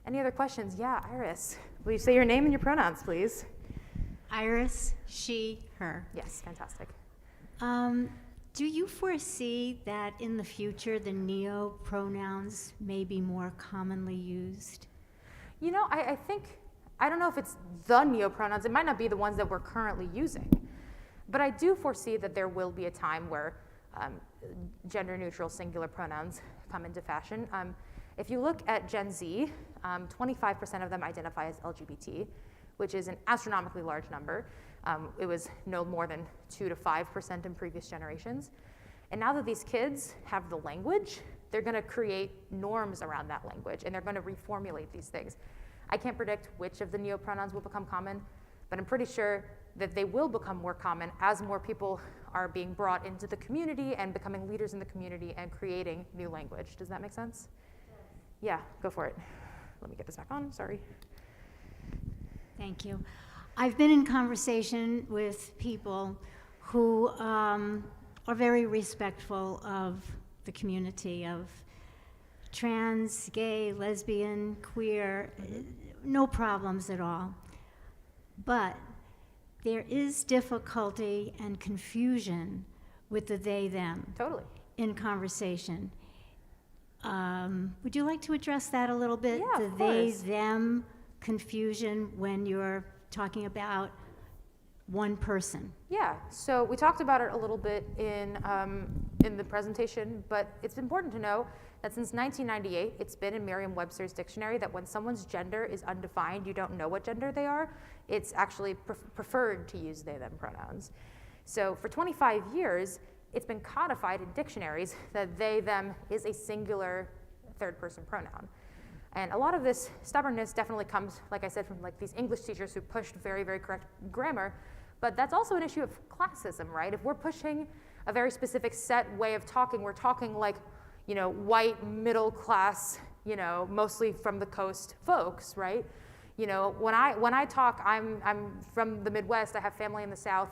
Any other questions? Yeah, Iris. Will you say your name and your pronouns, please? Iris, she, her. Yes, fantastic. Do you foresee that in the future the neo pronouns may be more commonly used? You know, I think, I don't know if it's the neopronouns. It might not be the ones that we're currently using. But I do foresee that there will be a time where gender-neutral singular pronouns come into fashion. If you look at Gen Z, 25% of them identify as LGBT, which is an astronomically large number. It was no more than 2 to 5% in previous generations. And now that these kids have the language, they're going to create norms around that language, and they're going to reformulate these things. I can't predict which of the neopronouns will become common, but I'm pretty sure that they will become more common as more people are being brought into the community and becoming leaders in the community and creating new language. Does that make sense? Yeah, go for it. Let me get this back on, sorry. Thank you. I've been in conversation with people who are very respectful of the community of trans, gay, lesbian, queer, no problems at all. But there is difficulty and confusion with the they, them. Totally. In conversation. Would you like to address that a little bit? Yeah, the of they, course. them confusion when you're talking about one person. Yeah, so we talked about it a little bit in the presentation, but it's important to know that since 1998, it's been in Merriam-Webster's dictionary that when someone's gender is undefined, you don't know what gender they are, it's actually preferred to use they, them pronouns. So for 25 years, it's been codified in dictionaries that they, them is a singular third-person pronoun. And a lot of this stubbornness definitely comes, like I said, from like these English teachers who pushed very, very correct grammar, but that's also an issue of classism, right? If we're pushing a very specific set way of talking, we're talking like, you know, white, middle class, you know, mostly from the coast folks, right? You know, when I talk, I'm from the Midwest, I have family in the South,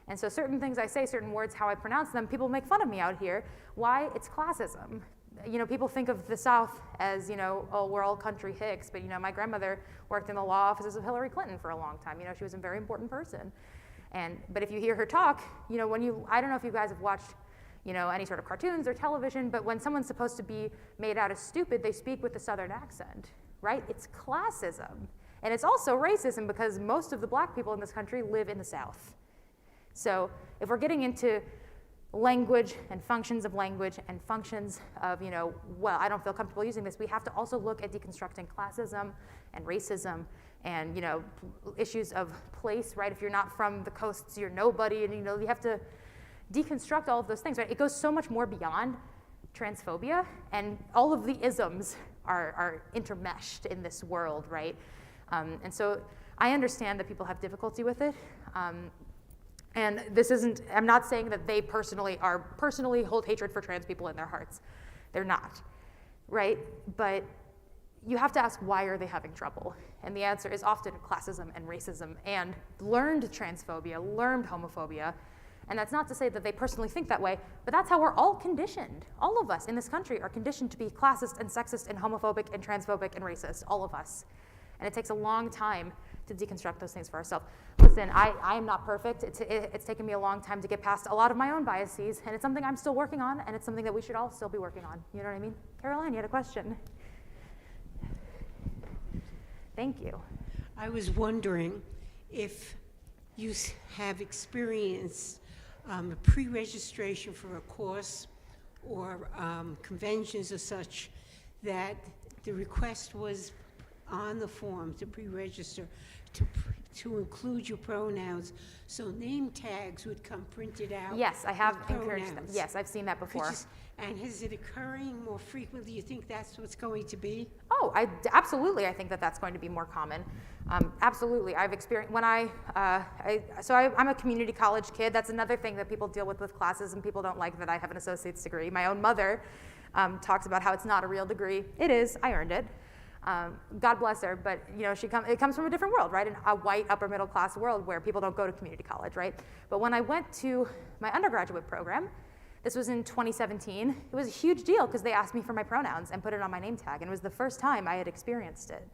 and so certain things I say, certain words, how I pronounce them, people make fun of me out here. Why? It's classism. You know, people think of the South as, you know, oh, we're all country hicks, but, you know, my grandmother worked in the law offices of Hillary Clinton for a long time. You know, she was a very important person. But if you hear her talk, you know, I don't know if you guys have watched, you know, any sort of cartoons or television, but when someone's supposed to be made out as stupid, they speak with a Southern accent, right? It's classism. And it's also racism because most of the black people in this country live in the South. So if we're getting into language and functions of language and functions of, you know, well, I don't feel comfortable using this, we have to also look at deconstructing classism and racism and, you know, issues of place, right? If you're not from the coasts, you're nobody, and, you know, you have to deconstruct all of those things, right? It goes so much more beyond transphobia, and all of the isms are intermeshed in this world, right? And so I understand that people have difficulty with it. And this isn't, I'm not saying that they personally hold hatred for trans people in their hearts. They're not, right? But you have to ask, why are they having trouble? And the answer is often classism and racism and learned transphobia, learned homophobia. And that's not to say that they personally think that way, but that's how we're all conditioned. All of us in this country are conditioned to be classist and sexist and homophobic and transphobic and racist, all of us. And it takes a long time to deconstruct those things for ourselves. Listen, I am not perfect. It's taken me a long time to get past a lot of my own biases, and it's something I'm still working on, and it's something that we should all still be working on. You know what I mean? Caroline, you had a question. Thank you. I was wondering if you have experienced a pre-registration for a course or conventions or such that the request was on the form to pre-register to include your pronouns, so name tags would come printed out. Yes, I have with encouraged them. pronouns. Yes, I've seen that before. And is it occurring more frequently? Do you think that's what's going to be? Oh, absolutely. I think that that's going to be more common. Absolutely. I've experienced, when I'm a community college kid. That's another thing that people deal with classes, and people don't like that I have an associate's degree. My own mother talks about how it's not a real degree. It is. I earned it. God bless her, but you know, it comes from a different world, right? A white upper middle class world where people don't go to community college, right? But when I went to my undergraduate program, this was in 2017, it was a huge deal because they asked me for my pronouns and put it on my name tag, and it was the first time I had experienced it.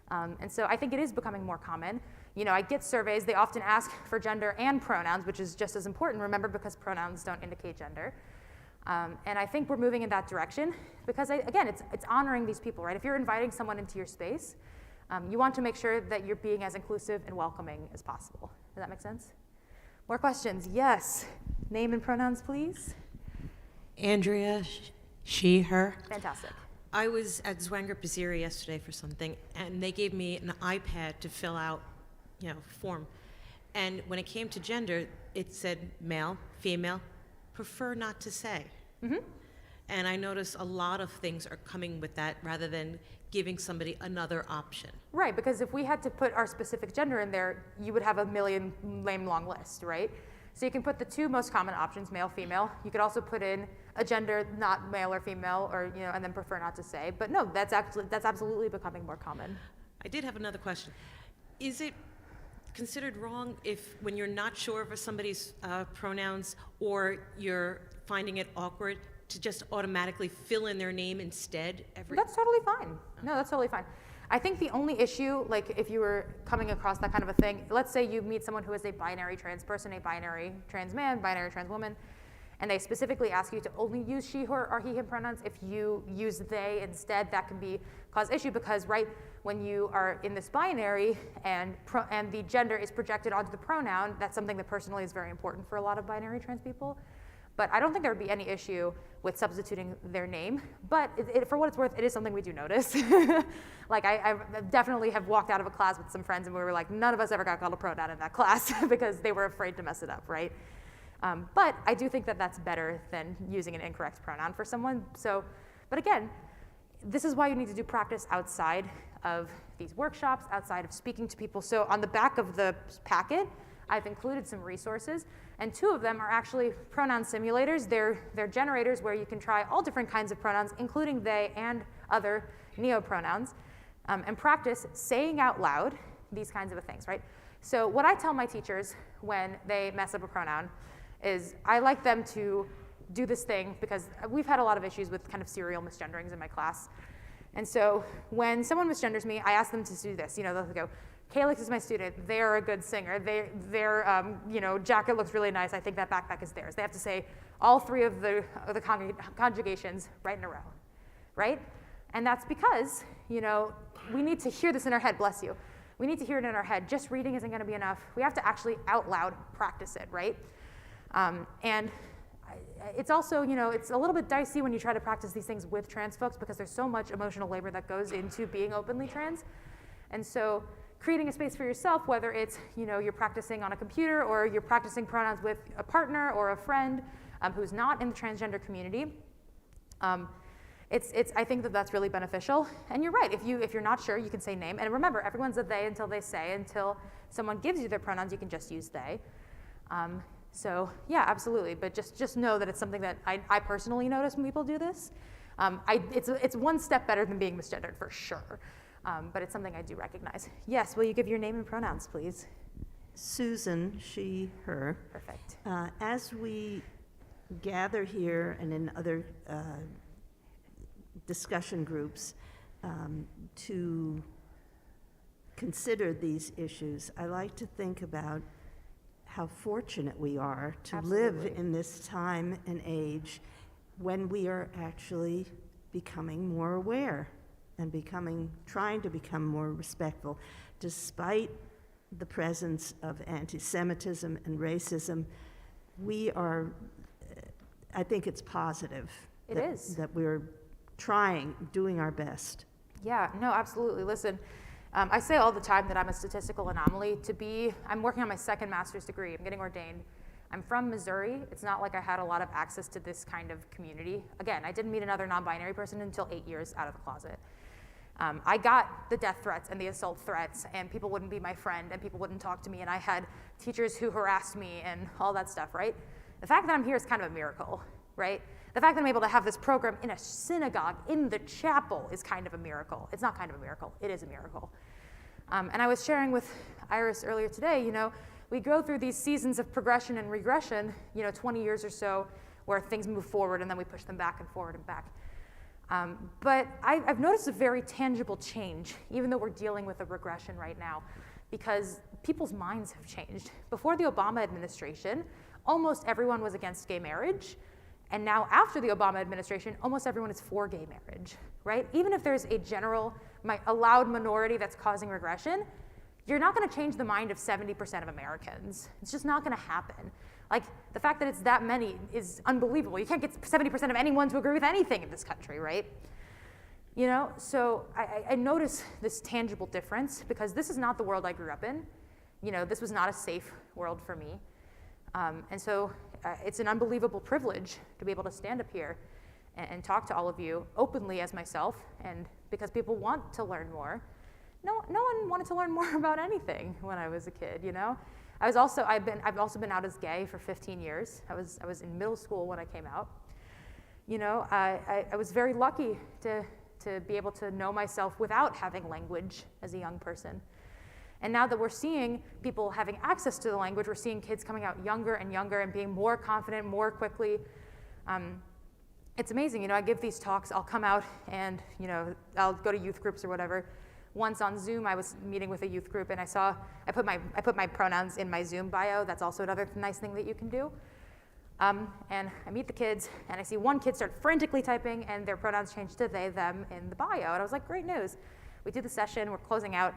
And so I think it is becoming more common. You know, I get surveys, they often ask for gender and pronouns, which is just as important, remember, because pronouns don't indicate gender. And I think we're moving in that direction because, again, it's honoring these people, right? If you're inviting someone into your space, you want to make sure that you're being as inclusive and welcoming as possible. Does that make sense? More questions? Yes. Name and pronouns, please. Andrea, she, her. Fantastic. I was at Zwanger Pizzeria yesterday for something, and they gave me an iPad to fill out, form. And when it came to gender, it said male, female, prefer not to say. And I notice a lot of things are coming with that rather than giving somebody another option. Right, because if we had to put our specific gender in there, you would have a million lame long list, right? So you can put the two most common options, male, female. You could also put in a gender not male or female, or and then prefer not to say. But no, that's absolutely becoming more common. I did have another question. Is it considered wrong if, when you're not sure of somebody's pronouns or you're finding it awkward, to just automatically fill in their name instead? That's totally fine. No, that's totally fine. I think the only issue, like if you were coming across that kind of a thing, let's say you meet someone who is a binary trans person, a binary trans man, binary trans woman, and they specifically ask you to only use she, her, or he, him pronouns. If you use they instead, that can cause issue because when you are in this binary and the gender is projected onto the pronoun, that's something that personally is very important for a lot of binary trans people. But I don't think there would be any issue with substituting their name. But for what it's worth, it is something we do notice. Like I definitely have walked out of a class with some friends and we were like, none of us ever got called a pronoun in that class because they were afraid to mess it up, right? But I do think that that's better than using an incorrect pronoun for someone. But again, this is why you need to do practice outside of these workshops, outside of speaking to people. So on the back of the packet, I've included some resources, and 2 of them are actually pronoun simulators. They're generators where you can try all different kinds of pronouns, including they and other neopronouns, and practice saying out loud these kinds of things, right? So what I tell my teachers when they mess up a pronoun is I like them to do this thing because we've had a lot of issues with kind of serial misgenderings in my class. And so when someone misgenders me, I ask them to do this. They'll go, Calyx is my student. They are a good singer. Their jacket looks really nice. I think that backpack is theirs. They have to say all 3 of the conjugations right in a row, right? And that's because, we need to hear this in our head, bless you. We need to hear it in our head. Just reading isn't gonna be enough. We have to actually out loud practice it, right? And it's also, it's a little bit dicey when you try to practice these things with trans folks because there's so much emotional labor that goes into being openly trans. And so creating a space for yourself, whether it's, you're practicing on a computer or you're practicing pronouns with a partner or a friend who's not in the transgender community, I think that's really beneficial. And you're right, if you're not sure, you can say name. And remember, everyone's a they until they say. Until someone gives you their pronouns, you can just use they. So yeah, absolutely. But just know that it's something that I personally notice when people do this. It's one step better than being misgendered for sure. But it's something I do recognize. Yes, will you give your name and pronouns, please? Susan, she, her. Perfect. As we gather here and in other discussion groups to consider these issues, I like to think about how fortunate we are to live in this time and age when we are actually becoming more aware and trying to become more respectful. Despite the presence of anti-Semitism and racism, I think it's positive. That we're doing our best. Yeah, no, absolutely. Listen, I say all the time that I'm a statistical anomaly. I'm working on my 2nd master's degree. I'm getting ordained. I'm from Missouri. It's not like I had a lot of access to this kind of community. Again, I didn't meet another non-binary person until 8 years out of the closet. I got the death threats and the assault threats, and people wouldn't be my friend, and people wouldn't talk to me, and I had teachers who harassed me and all that stuff, right? The fact that I'm here is kind of a miracle, right? The fact that I'm able to have this program in a synagogue, in the chapel, is kind of a miracle. It's not kind of a miracle, it is a miracle. And I was sharing with Iris earlier today, we go through these seasons of progression and regression, 20 years or so, where things move forward and then we push them back and forward and back. But I've noticed a very tangible change, even though we're dealing with a regression right now, because people's minds have changed. Before the Obama administration, almost everyone was against gay marriage. And now after the Obama administration, almost everyone is for gay marriage, right? Even if there's a loud minority that's causing regression, you're not gonna change the mind of 70% of Americans. It's just not gonna happen. Like, the fact that it's that many is unbelievable. You can't get 70% of anyone to agree with anything in this country, right? You know, so I notice this tangible difference because this is not the world I grew up in. You know, this was not a safe world for me. And so it's an unbelievable privilege to be able to stand up here and talk to all of you openly as myself, and because people want to learn more. No one wanted to learn more about anything when I was a kid, you know? I've also been out as gay for 15 years. I was in middle school when I came out. You know, I was very lucky to be able to know myself without having language as a young person. And now that we're seeing people having access to the language, we're seeing kids coming out younger and younger and being more confident more quickly. It's amazing, you know, I give these talks, I'll come out and, you know, I'll go to youth groups or whatever. Once on Zoom, I was meeting with a youth group and I put my pronouns in my Zoom bio. That's also another nice thing that you can do. And I meet the kids, and I see one kid start frantically typing, and their pronouns change to they, them in the bio. And I was like, great news. We do the session, we're closing out,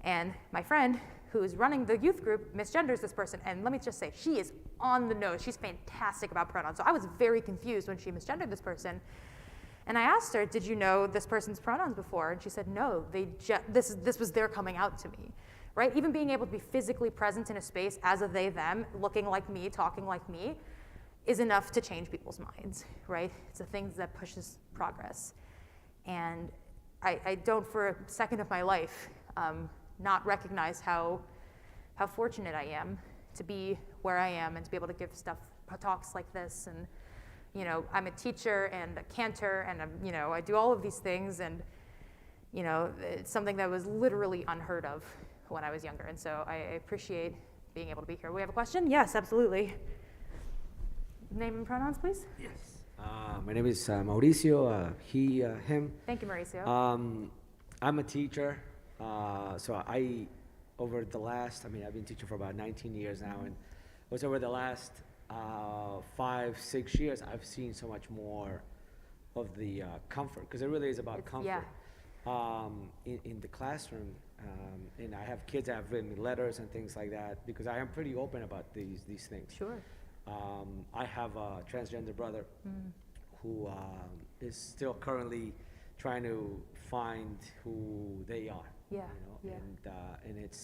and my friend, who's running the youth group, misgenders this person. And let me just say, she is on the nose. She's fantastic about pronouns. So I was very confused when she misgendered this person. And I asked her, did you know this person's pronouns before? And she said, no, this was their coming out to me, right? Even being able to be physically present in a space as a they, them, looking like me, talking like me, is enough to change people's minds, right? It's the things that pushes progress. And I don't for a second of my life not recognize how fortunate I am to be where I am and to be able to give talks like this. And you know, I'm a teacher and a cantor, and you know, I do all of these things, and you know, it's something that was literally unheard of when I was younger. And so I appreciate being able to be here. We have a question? Yes, absolutely. Name and pronouns, please. Yes. My name is Mauricio, he, him. Thank you, Mauricio. I'm a teacher, so over the last, I've been teaching for about 19 years now, and it was over the last 5-6 years, I've seen so much more of the comfort, because it really is about comfort. Yeah. In the classroom, and I have kids that have written me letters and things like that, because I am pretty open about these things. Sure. I have a transgender brother who is still currently trying to find who they are. Yeah. You know? Yeah. And it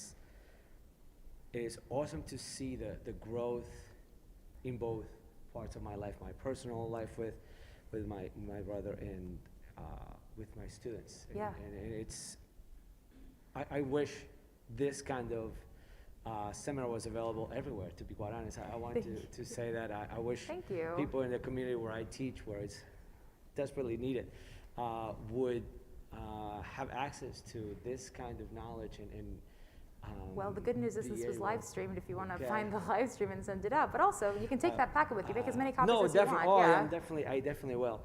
is awesome to see the growth in both parts of my life, my personal life with my brother and with my students. And, yeah. And it's, I wish this kind of seminar was available everywhere, to be quite honest. I wanted to say that I wish people in the community where I teach, where it's desperately needed, would have access to this kind of knowledge and well, the good news is this was live streamed if you want to find the live stream and send it out. But also, you can take that packet with you, make as many copies as you want. Oh, yeah. I definitely will.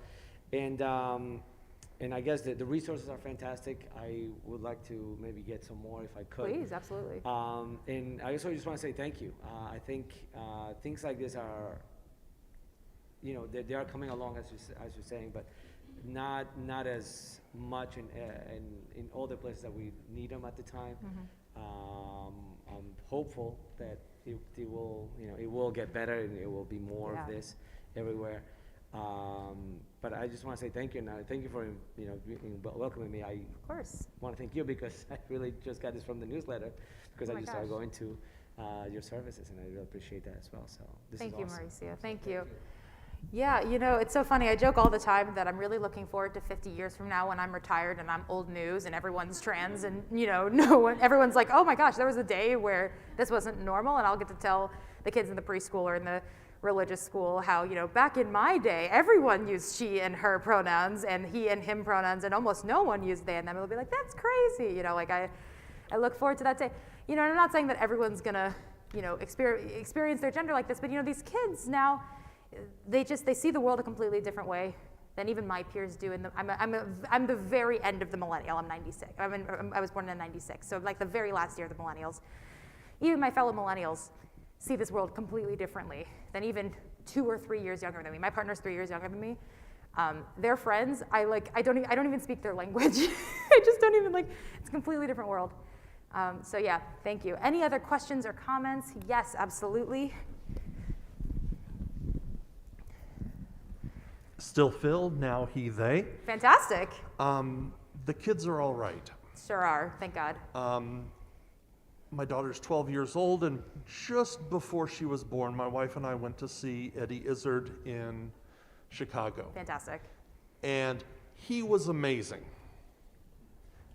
And I guess the resources are fantastic. I would like to maybe get some more if I could. Please, absolutely. And I also just want to say thank you. I think things like this are, you know, they are coming along as you're saying, but not as much in all the places that we need them at the time. I'm hopeful that it will, you know, it will get better and it will be more of this everywhere. But I just want to say thank you, and thank you for, you know, welcoming me. I of course want to thank you because I really just got this from the newsletter because I just started going to your services, and I really appreciate that as well. So this is awesome. Thank you, Mauricio. Thank you. Yeah, you know, it's so funny. I joke all the time that I'm really looking forward to 50 years from now when I'm retired and I'm old news and everyone's trans and, you know, everyone's like, oh my gosh, there was a day where this wasn't normal, and I'll get to tell the kids in the preschool or in the religious school how, you know, back in my day, everyone used she and her pronouns and he and him pronouns, and almost no one used they and them. It'll be like, that's crazy. You know, like I look forward to that day. You know, and I'm not saying that everyone's gonna, you know, experience their gender like this, but you know, these kids now, they see the world a completely different way than even my peers do. And I'm the very end of the millennial. I'm 96. I was born in 96, so like the very last year of the millennials. Even my fellow millennials see this world completely differently than even 2 or 3 years younger than me. My partner's 3 years younger than me. Their friends, I don't even speak their language. I just don't even it's a completely different world. So yeah, thank you. Any other questions or comments? Yes, absolutely. Still Phil, now he, they. Fantastic. The kids are all right. Sure are, thank God. My daughter's 12 years old, and just before she was born, my wife and I went to see Eddie Izzard in Chicago. Fantastic. And he was amazing.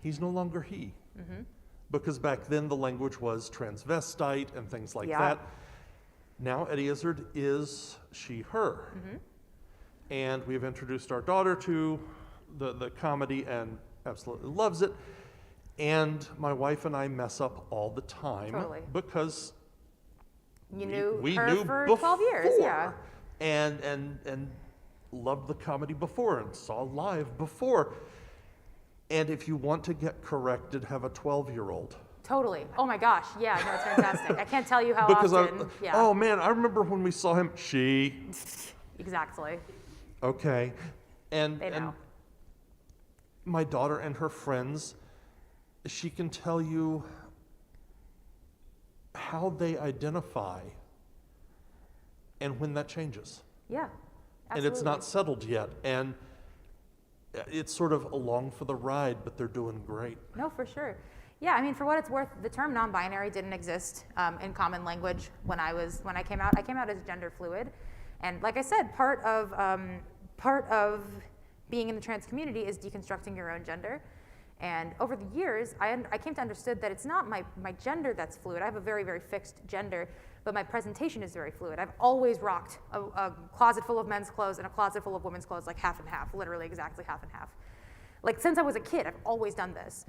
He's no longer he. Because back then the language was transvestite and things like that. Now Eddie Izzard is she, her. And we've introduced our daughter to the comedy and absolutely loves it. And my wife and I mess up all the time. Totally. Because You knew we her knew for before, 12 years, yeah. And loved the comedy before and saw live before. And if you want to get corrected, have a 12-year-old. Totally. Oh my gosh, yeah, no, it's fantastic. I can't tell you how Because often. Yeah. oh man, I remember when we saw him, she, Exactly. okay. And, They and know. my daughter and her friends, she can tell you how they identify and when that changes. Yeah. And it's not absolutely. settled yet. And it's sort of along for the ride, but they're doing great. No, for sure. Yeah, I mean, for what it's worth, the term non-binary didn't exist in common language when I came out. I came out as gender fluid, and like I said, part of being in the trans community is deconstructing your own gender. And over the years, I came to understand that it's not my gender that's fluid. I have a very, very fixed gender, but my presentation is very fluid. I've always rocked a closet full of men's clothes and a closet full of women's clothes, like half and half, literally exactly half and half. Like since I was a kid, I've always done this.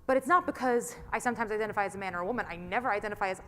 But it's not because I sometimes identify as a man or a woman. I never identify as